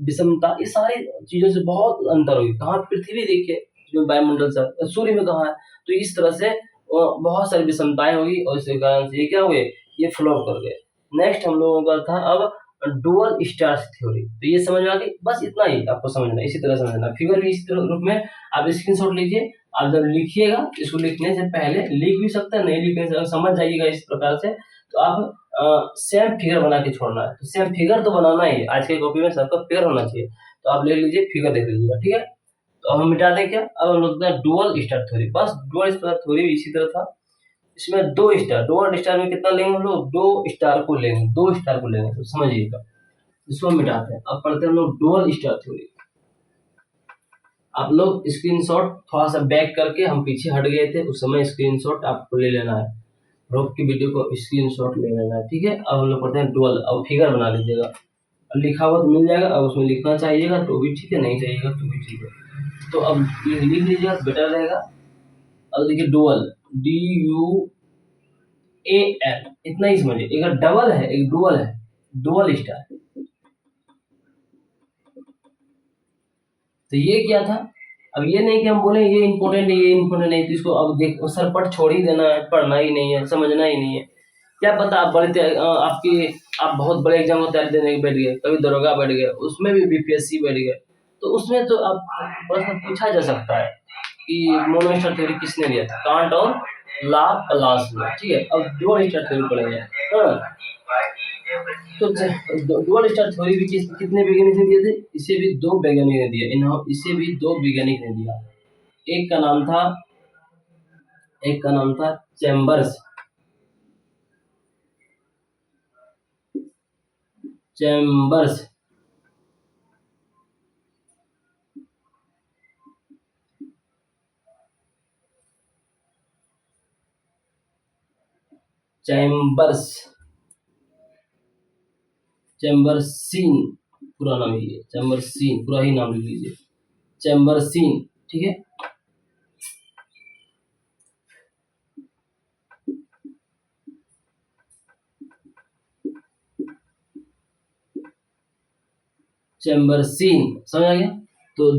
विषमता, ये सारी चीजों से बहुत अंतर होगी। कहाँ पृथ्वी देखिए जो वायुमंडल से, सूर्य में कहाँ है? तो इस तरह से बहुत सारी विषमताएं होगी और इसके कारण से ये क्या हुए, ये फ्लॉप कर गए। नेक्स्ट हम लोगों का था अब डुअल स्टार थ्योरी। तो ये समझ में आ गई, बस इतना ही आपको समझना, इसी तरह समझना। फिगर भी इसी तरह रूप में आप स्क्रीनशॉट लीजिए। आप जब लिखिएगा, इसको लिखने से पहले लिख भी सकते हैं, नहीं लिखने से अगर समझ जाइएगा इस प्रकार से, तो आप सेम फिगर बना के छोड़ना है। तो सेम फिगर तो बनाना ही है, आज के कॉपी में सबका फिगर होना चाहिए। तो आप ले लीजिए, फिगर देख लीजिएगा, ठीक है। तो अब हम मिटा दें क्या, अब हम लोग डुअल स्टार थ्योरी। बस डुअल स्टार थ्योरी इसी तरह था। इसमें दो स्टार, डुअल स्टार में कितना लेंगे हम लोग, दो स्टार को लेंगे, दो स्टार को लेंगे, तो समझिएगा। इसको मिटाते हैं, अब पढ़ते हैं हम लोग डुअल स्टार थ्योरी। आप लोग स्क्रीनशॉट थोड़ा सा बैक करके, हम पीछे हट गए थे उस समय, स्क्रीनशॉट आपको ले लेना है, रोक की वीडियो को स्क्रीनशॉट ले लेना है, ठीक है। अब हम लोग पढ़ते हैं डुअल। अब फिगर बना लीजिएगा, लिखा हुआ तो मिल जाएगा, अब उसमें लिखना चाहिएगा तो भी ठीक है, नहीं चाहिएगा तो भी ठीक है। तो अब ये लिख लीजिएगा, बेटर रहेगा। अब देखिए डुअल, DUAL, इतना ही समझिए। एक डबल है, एक डुअल है, डुअल स्टार। तो ये क्या था? अब ये नहीं कि हम बोले ये इम्पोर्टेंट है, ये इम्पोर्टेंट नहीं, तो इसको अब देख सर पढ़ छोड़ ही देना है, पढ़ना ही नहीं है, समझना ही नहीं है। क्या पता आप आपकी आप बहुत बड़े एग्जाम को तैयारी देने के बैठ गए, कभी दरोगा बैठ गए, उसमें भी बीपीएससी बैठ गए, तो उसमें तो आप प्रश्न पूछा जा सकता है कि मोनो स्टार थ्योरी किसने दिया था, कांट और लाप्लास ने, ठीक है। अब डुअल स्टार थ्योरी पढ़ेंगे, हाँ। तो डुअल स्टार थ्योरी भी कितने वैज्ञानिक ने दिए थे? इसे भी दो वैज्ञानिक ने दिया, इसे भी दो वैज्ञानिक ने दिया। एक का नाम था एक का नाम था चैम्बर्स, चैम्बर्स, चैम्बर्स, चैम्बरसीन, पूरा नाम ही है चैम्बरसीन, पूरा ही नाम लिख लीजिए, चैम्बरसीन, ठीक है। चैम्बरसीन, समझ आ गया। तो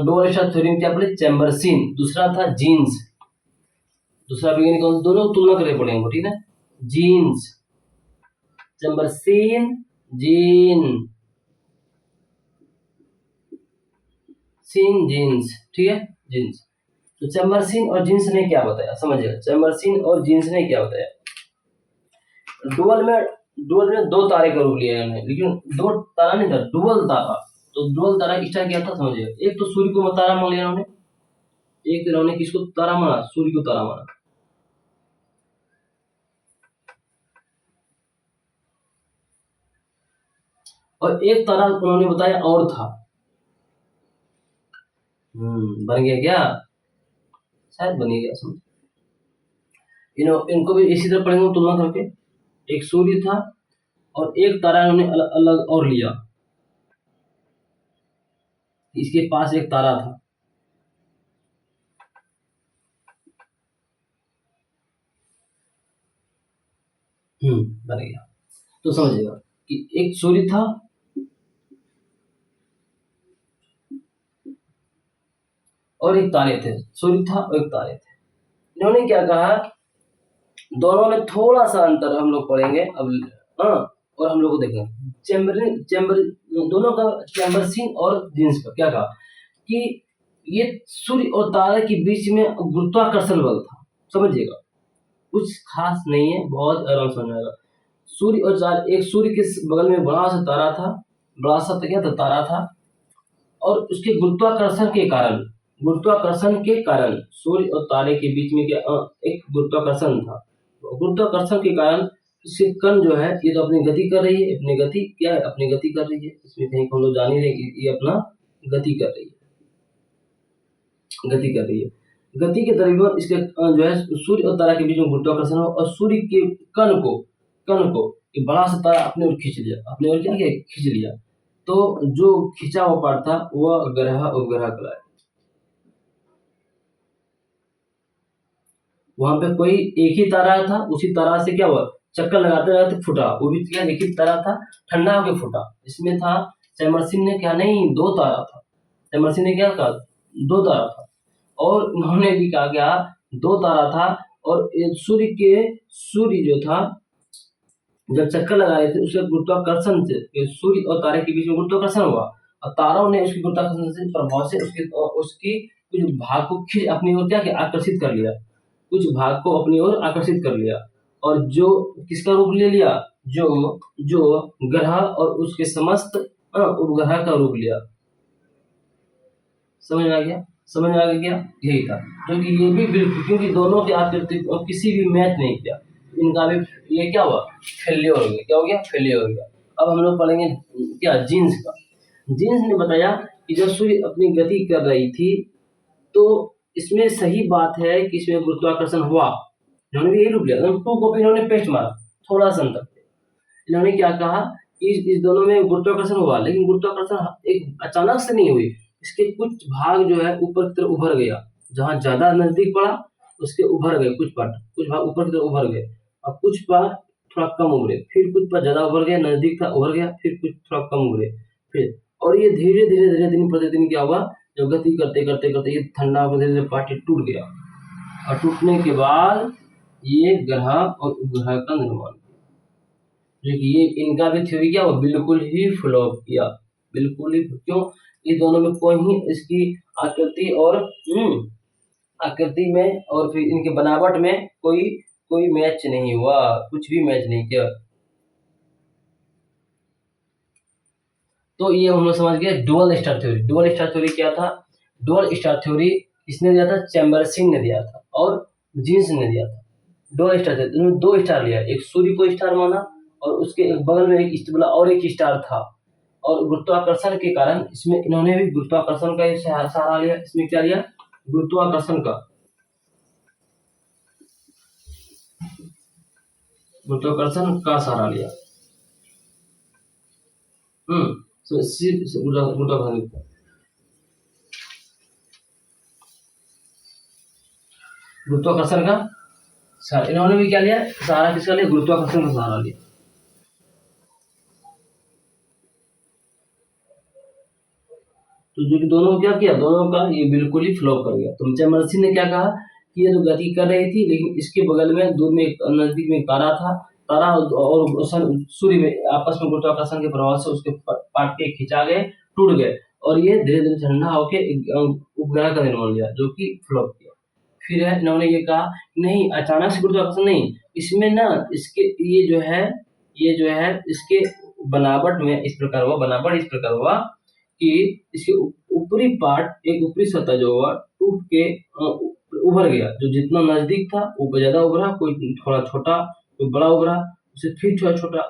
डुअल स्टार थ्योरी में क्या पढ़े, चैम्बरसीन। दूसरा था जीन्स, दूसरा वैज्ञानिक कौन, दोनों तुलना करके पढ़ेंगे, ठीक है। जीन्स, चैम्बरसीन, जीन, सीन, जीन्स, ठीक है, जीन्स। तो चैम्बरसीन और जीन्स ने क्या बताया, समझिए, चैम्बरसीन और जीन्स ने क्या बताया। डुअल में दो तारे का रूप लिया है उन्होंने, लेकिन दो तारा नहीं था, डुअल तारा। तो डुअल तारा किसका क्या था, समझिए। एक तो सूर्य को तारा मान लिया उन्होंने, एक तो उन्होंने किसको तारा माना, सूर्य को तारा माना। और एक तारा उन्होंने बताया और था, बन गया क्या, शायद बन गया, समझ। इनको भी इसी तरह पढ़ेंगे तुलना करके। एक सूर्य था और एक तारा उन्होंने अलग अलग और लिया, इसके पास एक तारा था, बन गया। तो समझिएगा कि एक सूर्य था और एक तारे थे, सूर्य था और एक तारे थे। इन्होंने क्या कहा, दोनों में थोड़ा सा अंतर हम लोग पढ़ेंगे अब। हाँ, और हम लोग को देखेंगे चैम्बर दोनों का, चैम्बरसिन और जीन्स का क्या कहा कि ये सूर्य और तारे के बीच में गुरुत्वाकर्षण बल था। समझिएगा, कुछ खास नहीं है, बहुत आराम से समझ आएगा। सूर्य और तारे, एक सूर्य के बगल में बड़ा सा तारा था, बड़ा सा क्या था, तारा था, और उसके गुरुत्वाकर्षण के कारण सूर्य और तारे के बीच में क्या एक गुरुत्वाकर्षण था। गुरुत्वाकर्षण के कारण इसके कण जो है ये तो अपनी गति कर रही है, अपनी गति क्या है, अपनी गति कर रही है। इसमें कहीं हम लोग जान ही रहे कि ये अपना गति कर रही है, गति कर रही है। गति के दरमियान इसके जो है सूर्य और तारा के बीच में गुरुत्वाकर्षण हो, और सूर्य के कण को एक बड़ा सा तारा अपने ओर खींच लिया, अपने ओर क्या किया, खींच लिया। तो जो खिंचा हुआ पार्ट था वह ग्रह उपग्रह कहलाया। वहां पे कोई एक ही तारा था, उसी तारा से क्या हुआ, चक्कर लगाते लगाते फूटा, वो भी क्या एक ही तारा था, ठंडा होकर फूटा। इसमें था चैमरसिन ने क्या, नहीं, दो तारा था। चैमरसिन ने क्या कहा, दो तारा था। और उन्होंने भी कहा क्या, दो तारा था। और सूर्य जो था, जब चक्कर लगा रहे थे उसके गुरुत्वाकर्षण से सूर्य और तारे के बीच में गुरुत्वाकर्षण हुआ, और तारों ने उसकी गुरुत्वाकर्षण से प्रभाव से उसकी कुछ भाग को अपनी ओर क्या आकर्षित कर लिया, कुछ भाग को अपनी ओर आकर्षित कर लिया। और जो किसका रूप ले लिया, जो ग्रह और उसके समस्त उपग्रह का रूप लिया। समझ में आ गया, समझ में आ गया, यही था। क्योंकि ये भी बिल्कुल, क्योंकि दोनों के आकृति और किसी भी मैच नहीं किया, इनका भी ये क्या हुआ, फेलियर हो गया। क्या हो गया, फेलियर हो गया। अब हम लोग पढ़ेंगे क्या, जीन्स का। जीन्स ने बताया कि जब सूर्य अपनी गति कर रही थी तो इसमें सही बात है कि इसमें गुरुत्वाकर्षण हुआ। इन्होंने भी यही रूप लिया, टू कॉपी इन्होंने पेस्ट मारा, थोड़ा सा अंतर। इन्होंने क्या कहा कि इस दोनों में गुरुत्वाकर्षण हुआ, लेकिन गुरुत्वाकर्षण एक अचानक से नहीं हुई। इसके कुछ भाग जो है ऊपर की तरफ उभर गया, जहां ज्यादा नजदीक पड़ा उसके उभर गए, कुछ भाग ऊपर की तरफ उभर गए, और कुछ भाग थोड़ा कम उभरे, फिर कुछ भाग ज्यादा उभर गया, नजदीक था उभर गया, फिर कुछ थोड़ा कम उभरे, फिर। और ये धीरे धीरे दिन प्रतिदिन क्या हुआ, जब गति करते करते करते ये ठंडा होकर धीरे धीरे पार्टी टूट गया, और टूटने के बाद ये ग्रह और उपग्रह का निर्माण, जो कि ये इनका भी थ्योरी क्या हुआ, बिल्कुल ही फ्लॉप किया, बिल्कुल ही। क्यों, ये दोनों में कोई ही इसकी आकृति और आकृति में और फिर इनके बनावट में कोई मैच नहीं हुआ, कुछ भी मैच नहीं किया। तो ये हम लोग समझ गए dual star theory. Dual star theory क्या था, डुअल स्टार थ्योरी किसने दिया था, चैम्बरसिन ने दिया था और जीन्स ने दिया था। डुअल स्टार थ्योरी, इन्होंने दो स्टार लिया, एक सूर्य को स्टार माना और उसके एक बगल में एक बोला और एक स्टार था, और गुरुत्वाकर्षण के कारण इसमें इन्होंने भी गुरुत्वाकर्षण का सहारा लिया। इसमें क्या लिया, गुरुत्वाकर्षण का सहारा लिया। गुरुत्वाकर्षण का सहारा इन्होंने भी क्या लिया, सहारा किसका लिया, गुरुत्वाकर्षण का सहारा लिया। तो जो कि दोनों क्या किया, दोनों का ये बिल्कुल ही फ्लॉप कर गया। तो चैम्बरसिन ने क्या कहा कि ये तो गति कर रही थी, लेकिन इसके बगल में दूर में नजदीक में तारा था, तारा और सूर्य में आपस में गुरुत्वाकर्षण के प्रभाव से उसके पार्ट के खिंचा गए, टूट गए, और ये धीरे धीरे ठंडा होकर उपग्रह का निर्माण लिया, जो कि फ्लॉप किया। फिर है इन्होंने ये कहा नहीं, अचानक से गुरुत्वाकर्षण नहीं, इसमें ना इसके ये जो है इसके बनावट में इस प्रकार हुआ कि इसके ऊपरी पार्ट, एक ऊपरी सतह जो हुआ टूट के उभर गया। जो जितना नजदीक था वो ज्यादा उभरा, कोई थोड़ा छोटा, कोई बड़ा उभरा, उसे फिर थोड़ा छोटा,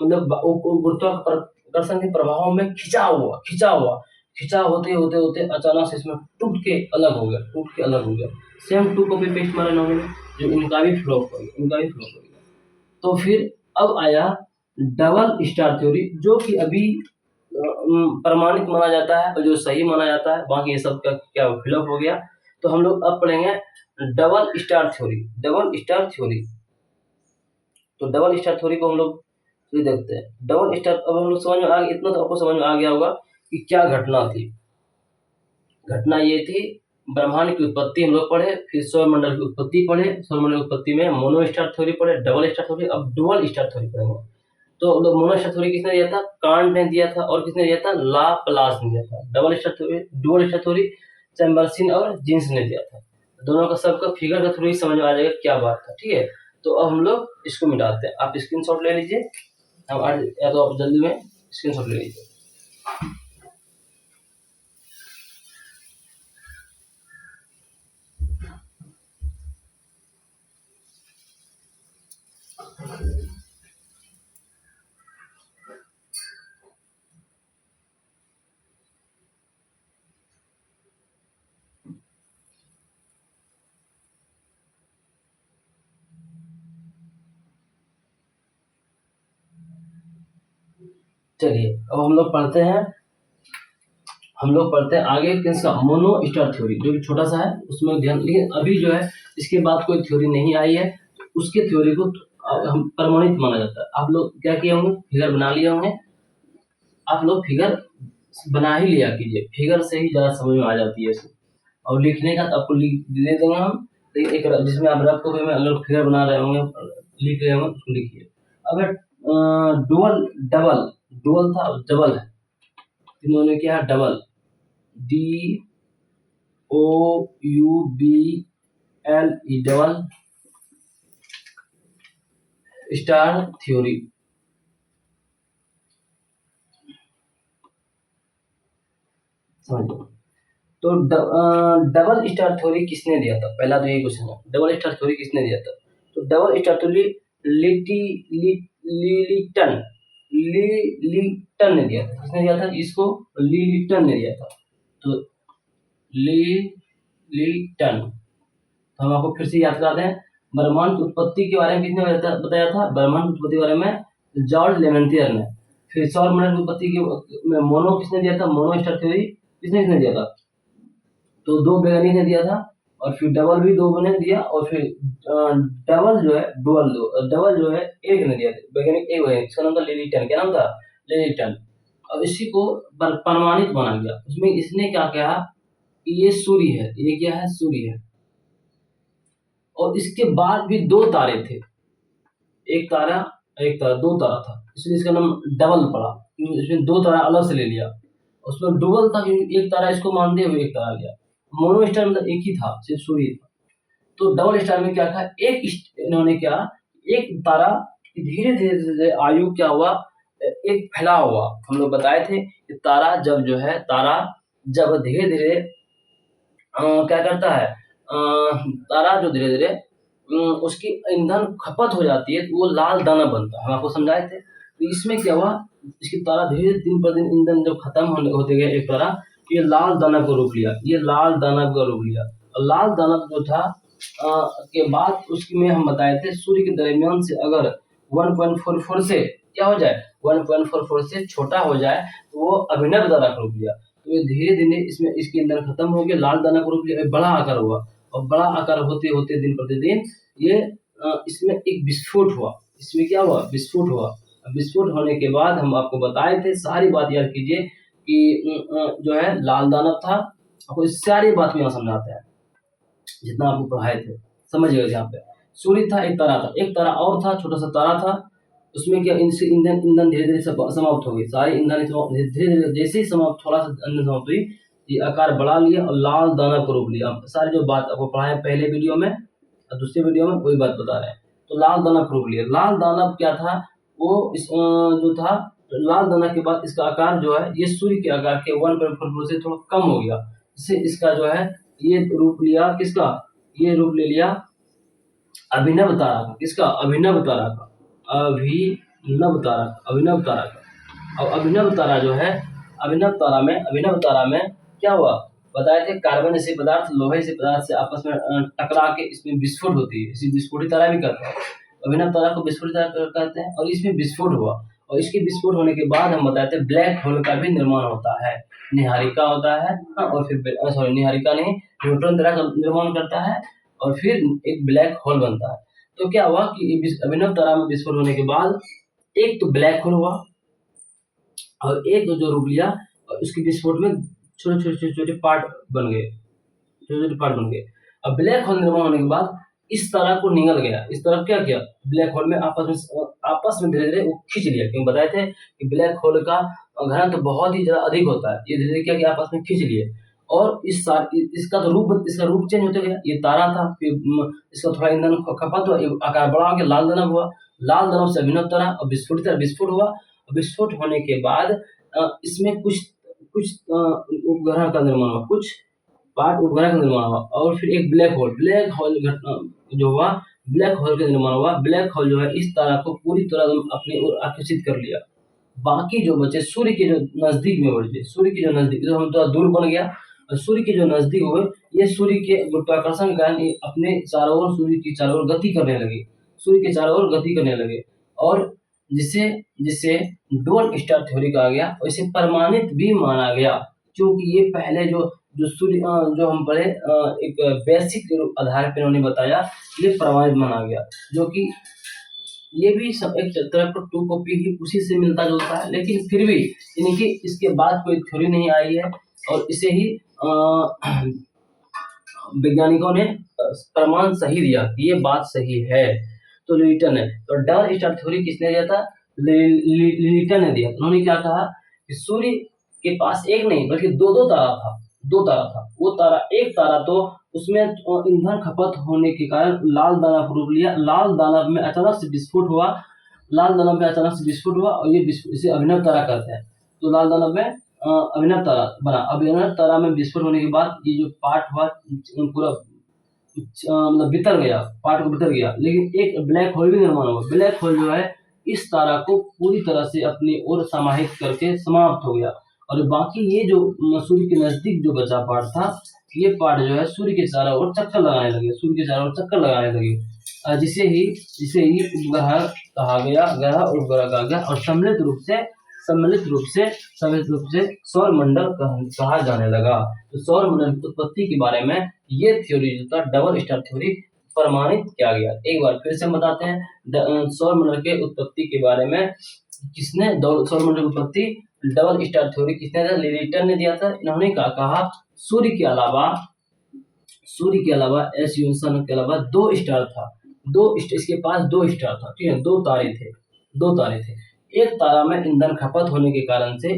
मतलब गुरुत्वाकर्षण के प्रभाव में खिंचा होते होते होते अचानक से इसमें टूट के अलग हो गया। सेम टू कॉपी पेस्ट मारा इन्होंने, जो इनका भी फ्लॉप हो गया। तो फिर अब आया डबल स्टार थ्योरी, जो कि अभी प्रमाणित माना जाता है और जो सही माना जाता है, बाकी ये सब का क्या फ्लॉप हो गया। तो हम लोग अब पढ़ेंगे डबल स्टार थ्योरी। तो डबल स्टार थ्योरी को हम लोग ये देखते हैं। डबल स्टार, अब हम लोग समझ में आ गया, इतना तो आपको समझ में आ गया होगा कि क्या घटना थी। घटना ये थी, ब्रह्मांड की उत्पत्ति हम लोग पढ़े, फिर सौरमंडल की उत्पत्ति पढ़े, सौरमंडल की उत्पत्ति में मोनो स्टार थ्योरी पढ़े, डबल स्टार थ्योरी, अब डुअल स्टार थ्योरी पढ़ेंगे। तो मोनो स्टार थ्योरी किसने दिया था? कांट ने दिया था। और किसने दिया था? लाप्लास ने दिया था। Double star theory, dual star theory Chamberlin और जीन्स ने दिया था। दोनों का सबका फिगर का थ्रू ही समझ में आ जाएगा क्या बात था, ठीक है। तो अब हम लोग इसको मिटाते हैं। आप स्क्रीनशॉट ले लीजिए, हम या तो आप जल्दी में स्क्रीनशॉट ले लीजिए। चलिए अब हम लोग पढ़ते हैं, आगे किसका? मोनो स्टार थ्योरी, जो कि छोटा सा है उसमें ध्यान। लेकिन अभी जो है इसके बाद कोई थ्योरी नहीं आई है, तो उसके थ्योरी को हम प्रमाणित माना जाता है। आप लोग क्या किए होंगे? फिगर बना लिए होंगे। आप लोग फिगर बना ही लिया कीजिए, फिगर से ही ज़्यादा समझ में आ जाती है इसमें। और लिखने का तो आपको लिख दे देंगे हम, लेकिन एक जिसमें आप रफ कॉपी में लोग फिगर बना रहे होंगे, लिख रहे होंगे, उसको लिखिए। अब डुअल, डुअल था, डबल है, इन्होंने क्या है? Double, DOUBLE, double star theory. समझो, तो डबल स्टार थ्योरी किसने दिया था? पहला तो यही क्वेश्चन है, डबल स्टार थ्योरी किसने दिया था? तो डबल स्टार थ्योरी लिलिटन ने दिया था। किसने दिया था इसको? लिलिटन ने दिया था। तो लिलिटन, तो हम आपको फिर से याद करा दें, ब्रह्मांड की उत्पत्ति के बारे में किसने बताया था? ब्रह्मांड की उत्पत्ति के बारे में जॉर्ज लेमेंथियर ने। फिर सौरमंडल की उत्पत्ति के मोनो किसने दिया था? मोनो स्टार थ्योरी किसने दिया था? तो दो वैज्ञानिक ने दिया था। और फिर डबल भी दो ने दिया, और फिर डबल जो है, डबल जो है एक ने दिया था, वैज्ञानिक एक वैज्ञानिक, इसका नाम था लिलिटन। क्या नाम था? लिलिटन। और इसी को प्रमाणित माना गया। उसमें इसने क्या कहा कि ये सूर्य है, ये क्या है? सूर्य है। और इसके बाद भी दो तारे थे, एक तारा, दो तारा था, इसलिए इसका नाम डबल पड़ा, क्योंकि इसमें दो तारा अलग से ले लिया। उसमें डबल था क्योंकि एक तारा इसको मानते हुए एक तारा लिया। मोनो स्टार मतलब एक ही था, सिर्फ सूर्य था। तो डबल स्टार में क्या था? इन्होंने क्या, एक तारा धीरे धीरे आयु क्या हुआ, एक फैलाव हुआ। हम लोग बताए थे कि तारा जब धीरे धीरे क्या करता है, तारा जो धीरे धीरे उसकी ईंधन खपत हो जाती है, तो वो लाल दानव बनता है। हम आपको समझाए थे। तो इसमें क्या हुआ, इसकी तारा धीरे दिन पर दिन ईंधन जब खत्म होते गए एक तारा, ये लाल दानव का रूप लिया, और लाल दानव जो था के बाद उसकी में हम बताए थे, सूर्य के दरमियान से अगर 1.44 से क्या हो जाए, 1.44 से छोटा हो जाए, तो वो अभिनव दानव का रूप लिया। तो ये धीरे धीरे इसमें इसके अंदर खत्म हो गया, लाल दानव का रूप लिया, बड़ा आकार हुआ। और बड़ा आकार होते होते दिन प्रतिदिन ये इसमें एक विस्फोट हुआ। इसमें क्या हुआ? विस्फोट हुआ। विस्फोट होने के बाद हम आपको बताए थे, सारी बात याद कीजिए कि जो है लाल दानव था। आपको सारी बात में समझाते हैं, जितना आपको पढ़ाए थे समझिएगा। यहाँ पे सूर्य था, एक तारा और था, छोटा सा तारा था। उसमें क्या इनसे ईंधन धीरे धीरे समाप्त हो गई, सारी ईंधन धीरे धीरे जैसे ही समाप्त, थोड़ा सा ईंधन समाप्त हुई, ये आकार बढ़ा लिया और लाल दानव को रूप लिया। सारी जो बात आपको पढ़ाए पहले वीडियो में और दूसरे वीडियो में वही बात बता रहे हैं। तो लाल दानव को रूप लिया। लाल दानव क्या था? वो जो था लाल दानव के बाद इसका आकार जो है, ये सूर्य के आकार के 1.44 से थोड़ा कम हो गया। इससे इसका जो है ये रूप लिया, किसका? ये रूप ले लिया अभिनव तारा का। किसका? अभिनव तारा का। अभिनव तारा का। और अभिनव तारा जो है, अभिनव तारा में क्या हुआ? बताए थे, कार्बन जैसे पदार्थ लोहे से पदार्थ से आपस में टकरा के इसमें विस्फोट होती है। इसी विस्फोटित तारा भी कहते हैं। अभिनव तारा को विस्फोटित तारा कहते हैं। और इसमें विस्फोट हुआ, और इसके विस्फोट होने के बाद हम बताए थे ब्लैक होल का भी निर्माण होता है। निहारिका होता है, और फिर निहारिका नहीं, न्यूट्रॉन तारा का निर्माण करता है, और फिर एक ब्लैक होल बनता है। तो क्या हुआ कि अभिनव तारा में विस्फोट होने के बाद एक तो ब्लैक होल हुआ और एक जो रुक लिया और उसके विस्फोट में छोटे पार्ट बन गए, छोटे-छोटे पार्ट बन गए। अब ब्लैक होल निर्माण होने के बाद इस तारा को निगल गया, इस तरफ क्या किया ब्लैक होल में आपस में धीरे-धीरे वो खींच लिया, क्योंकि बताए थे कि ब्लैक होल का घनत्व तो बहुत ही ज़्यादा अधिक होता है। ये धीरे-धीरे क्या किया आपस में खींच लिए और इसका रूप चेंज होते गया। ये तारा था, फिर इसका थोड़ा ईंधन खपत हुआ, ये आकार बड़ा हो गया, लाल दानव हुआ, लाल दानव से अभिनव तारा और विस्फोट हुआ। विस्फोट होने के बाद इसमें कुछ कुछ उपग्रह का निर्माण हुआ, कुछ पार्ट उपग्रह का निर्माण हुआ और फिर एक ब्लैक होल घटना जो हुआ, ब्लैक होल का निर्माण हुआ। ब्लैक होल जो है इस तारा को पूरी तरह अपनी ओर आकर्षित कर लिया। बाकी जो बचे सूर्य के जो नजदीक में बचे, सूर्य के जो नजदीक जो हम थोड़ा दूर बन गया और सूर्य के जो नजदीक हुए, ये सूर्य के गुरुत्वाकर्षण के कारण ये अपने चारों ओर सूर्य की चारों ओर गति करने लगे, सूर्य के चारों ओर गति करने लगे और जिसे जिसे डुअल स्टार थ्योरी कहा गया और इसे प्रमाणित भी माना गया, क्योंकि ये पहले जो सूर्य जो हम पढ़े एक बेसिक आधार पर उन्होंने बताया, ये प्रमाणित माना गया, जो कि ये भी सब एक तरह का टू कॉपी ही उसी से मिलता जुलता है, लेकिन फिर भी इनकी इसके बाद कोई थ्योरी नहीं आई है और इसे ही वैज्ञानिकों ने प्रमाण सही दिया कि ये बात सही है। तो लिटन है, तो डबल स्टार थ्योरी किसने दिया था? लिटन ने दिया। उन्होंने क्या कहा कि सूर्य के पास एक नहीं बल्कि दो तारा था, वो तारा, एक तारा तो उसमें ईंधन खपत होने के कारण लाल दानव रूप लिया, लाल दानव में अचानक से विस्फोट हुआ, और ये इसे अभिनव तारा कहते हैं। तो लाल दानव में अभिनव तारा बना। अभिनव तारा में विस्फोट होने के बाद ये जो पार्ट हुआ पूरा मतलब बितर गया, पार्ट को बितर गया, लेकिन एक ब्लैक होल भी निर्माण हुआ। ब्लैक होल जो है इस तारा को पूरी तरह से अपनी ओर समाहित करके समाप्त हो गया और बाकी ये जो सूर्य के नजदीक जो बचा पार्ट था, ये पार्ट जो है सूर्य के चारों ओर चक्कर लगाने लगे, जिसे ही उपग्रह कहा गया, ग्रह और उपग्रह कहा गया और सम्मिलित रूप से सौर मंडल कहा जाने लगा। तो सौर मंडल की उत्पत्ति के बारे में ये थ्योरी जो था डबल स्टार थ्योरी प्रमाणित किया गया। एक बार फिर से हम बताते हैं सौर मंडल के उत्पत्ति के बारे में। सौर मंडल की उत्पत्ति डबल स्टार थ्योरी किसने दिया? लिटन ने दिया था। इन्होंने कहा सूर्य के अलावा एस यूनसन के अलावा इसके पास दो स्टार था, ठीक है, दो तारे थे। एक तारा में ईंधन खपत होने के कारण से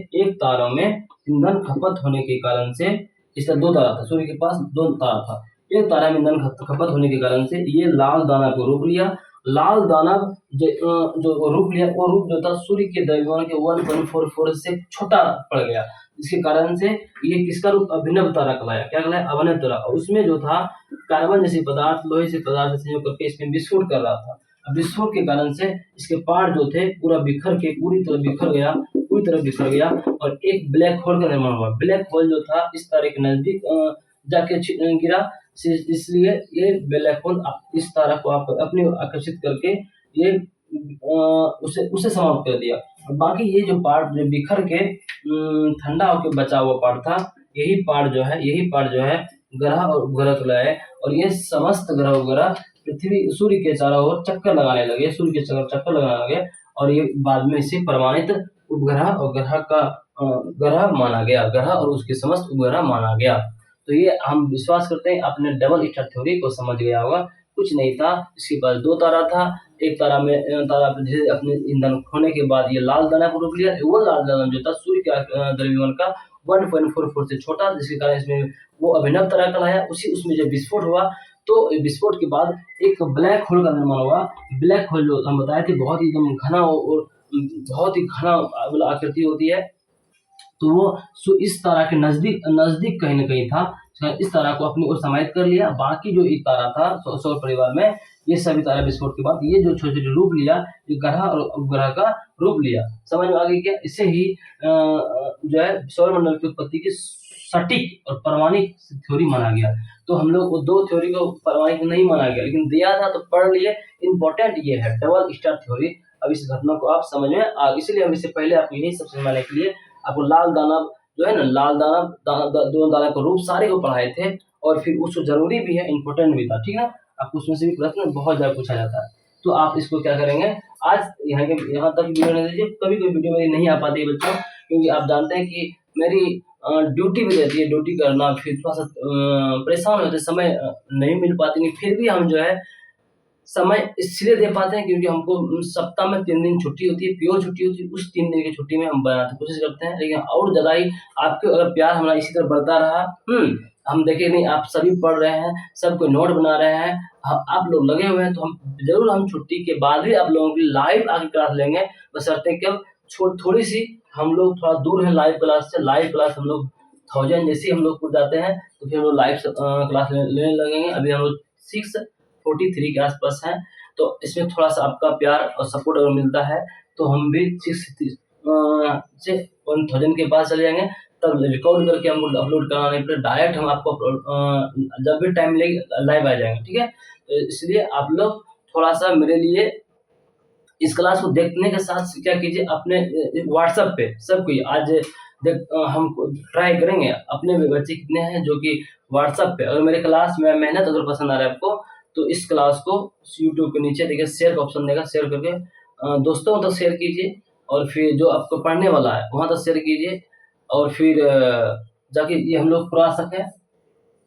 इसका दो तारा था, सूर्य के पास दो तारा था। एक तारा में ईंधन खपत होने के कारण से ये लाल दानव को रोक लिया। लाल दानव जो रूप लिया, वो रूप जो था सूर्य के द्रव्यमान के 1.44 से छोटा पड़ गया, जिसके कारण से ये किसका रूप? अभिनव तारा कहलाया। क्या कहलाया? अभिनव तारा। और उसमें जो था कार्बन जैसे पदार्थ, लोहे से पदार्थ संयोग करके इसमें विस्फोट कर रहा था। अब विस्फोट के कारण से इसके पार्ट जो थे पूरी तरह बिखर गया और एक ब्लैक होल का निर्माण हुआ। ब्लैक होल जो था इस तारे के नजदीक जाके गिरा, इसलिए ये ब्लैक होल इस तारा को अपनी ओर आकर्षित करके ये उसे समाप्त कर दिया। बाकी ये जो पार्ट जो बिखर के ठंडा होकर बचा हुआ पार्ट था, यही पार्ट जो है ग्रह और उपग्रह कहलाए और ये समस्त ग्रह उपग्रह सूर्य के चारों ओर चक्कर लगाने लगे और ये बाद में इसे प्रमाणित उपग्रह और ग्रह और उसके समस्त उपग्रह माना गया। तो ये हम विश्वास करते हैं आपने डबल स्टार थ्योरी को समझ गया होगा। कुछ नहीं था, इसके पास दो तारा था, एक तारा धीरे अपने ईंधन खोने के बाद ये लाल दानव को रोक लिया। वो लाल दानव जो था सूर्य के द्रव्यमान का 1.44 से छोटा, जिसके कारण इसमें वो अभिनव तारा कहलाया। उसमें जब विस्फोट हुआ तो विस्फोट के बाद एक ब्लैक होल का निर्माण हुआ। ब्लैक होल जो हम बताए थे बहुत ही एकदम घना और बहुत ही घना आकृति होती है, तो वो इस तारा के नजदीक कहीं न कहीं था, इस तारा को अपनी ओर समाहित कर लिया। बाकी जो एक तारा था सौर परिवार में, ये सभी तारा विस्फोट के बाद ये जो छोटे-छोटे रूप लिया, ये ग्रह और उपग्रह का रूप लिया। समझ में आ गई क्या? इससे ही जो है सौर मंडल की उत्पत्ति की सटीक और प्रमाणिक थ्योरी माना गया। तो हम लोग वो दो थ्योरी को प्रमाणिक नहीं माना गया, लेकिन दिया था तो पढ़ लिए। इम्पोर्टेंट ये है डबल स्टार थ्योरी। अब इस घटना को आप समझ में आ, इसलिए हम इससे पहले आपको यही सब समझाने के लिए आपको लाल दानव जो है ना, दो दानव का रूप सारे को पढ़ाए थे और फिर उसको जरूरी भी है, इम्पोर्टेंट भी था, ठीक है ना। आपको उसमें से भी प्रश्न बहुत ज़्यादा पूछा जाता है। तो आप इसको क्या करेंगे, आज यहाँ तक वीडियो रहने दीजिए। कभी कोई वीडियो मेरी नहीं आ पाती है बच्चों, क्योंकि आप जानते हैं कि मेरी ड्यूटी भी रहती है, ड्यूटी करना, फिर थोड़ा-सा परेशान हो जाते हैं, समय नहीं मिल पाती, नहीं फिर भी हम जो है समय इसलिए दे पाते हैं क्योंकि हमको सप्ताह में 3 दिन छुट्टी होती है, प्योर छुट्टी होती है। उस 3 दिन की छुट्टी में हम बनाते कोशिश करते हैं, लेकिन और ज़्यादा ही आपके अगर प्यार हमारा इसी तरह बढ़ता रहा, हम देखें नहीं आप सभी पढ़ रहे हैं, सब कोई नोट बना रहे हैं, आप लोग लगे हुए हैं, तो हम ज़रूर हम छुट्टी के बाद भी आप लोगों की लाइव आके क्लास लेंगे, बशर्ते कि थोड़ी-सी हम लोग थोड़ा दूर हैं लाइव क्लास से। लाइव क्लास हम लोग 1000 जैसे ही हम लोग खुद जाते हैं, तो फिर हम लोग लाइव क्लास लेने लगेंगे। अभी हम लोग 643 के आसपास हैं, तो इसमें थोड़ा-सा आपका प्यार और सपोर्ट अगर मिलता है, तो हम भी 1000 के पास चले जाएँगे। तब रिकॉर्ड करके हमको अपलोड कराना नहीं पड़ेगा, डायरेक्ट हम आपको जब भी टाइम मिलेगी लाइव आ जाएँगे, ठीक है? तो इसलिए आप लोग थोड़ा-सा मेरे लिए इस क्लास को देखने के साथ क्या कीजिए, अपने व्हाट्सएप पे सब कोई आज हम ट्राई करेंगे, अपने भी बच्चे कितने हैं जो कि व्हाट्सएप पे अगर मेरे क्लास में मेहनत अगर पसंद आ रहा है आपको, तो इस क्लास को यूट्यूब के नीचे देखिए शेयर का ऑप्शन देगा, शेयर करके दोस्तों तक शेयर कीजिए, और फिर जो आपको पढ़ने वाला है वहाँ तक शेयर कीजिए, और फिर जाके ये हम लोग पढ़ा सकें।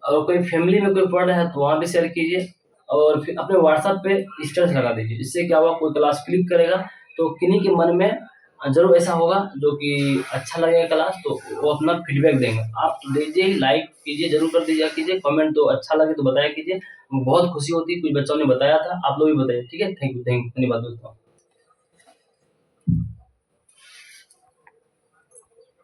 और कोई फैमिली में कोई पढ़ रहा है तो वहाँ भी शेयर कीजिए, और फिर अपने व्हाट्सएप पे स्टेटस लगा दीजिए। इससे क्या होगा, कोई क्लास क्लिक करेगा तो किन्हीं के मन में ज़रूर ऐसा होगा जो कि अच्छा लगेगा क्लास, तो वो अपना फीडबैक देंगे। आप दीजिए, लाइक कीजिए, ज़रूर कर दीजिए कीजिए, कमेंट तो अच्छा लगे तो बताया कीजिए, बहुत खुशी होती है। कुछ बच्चों ने बताया था, आप लोग भी बताइए, ठीक है? थैंक यू, धन्यवाद दोस्तों।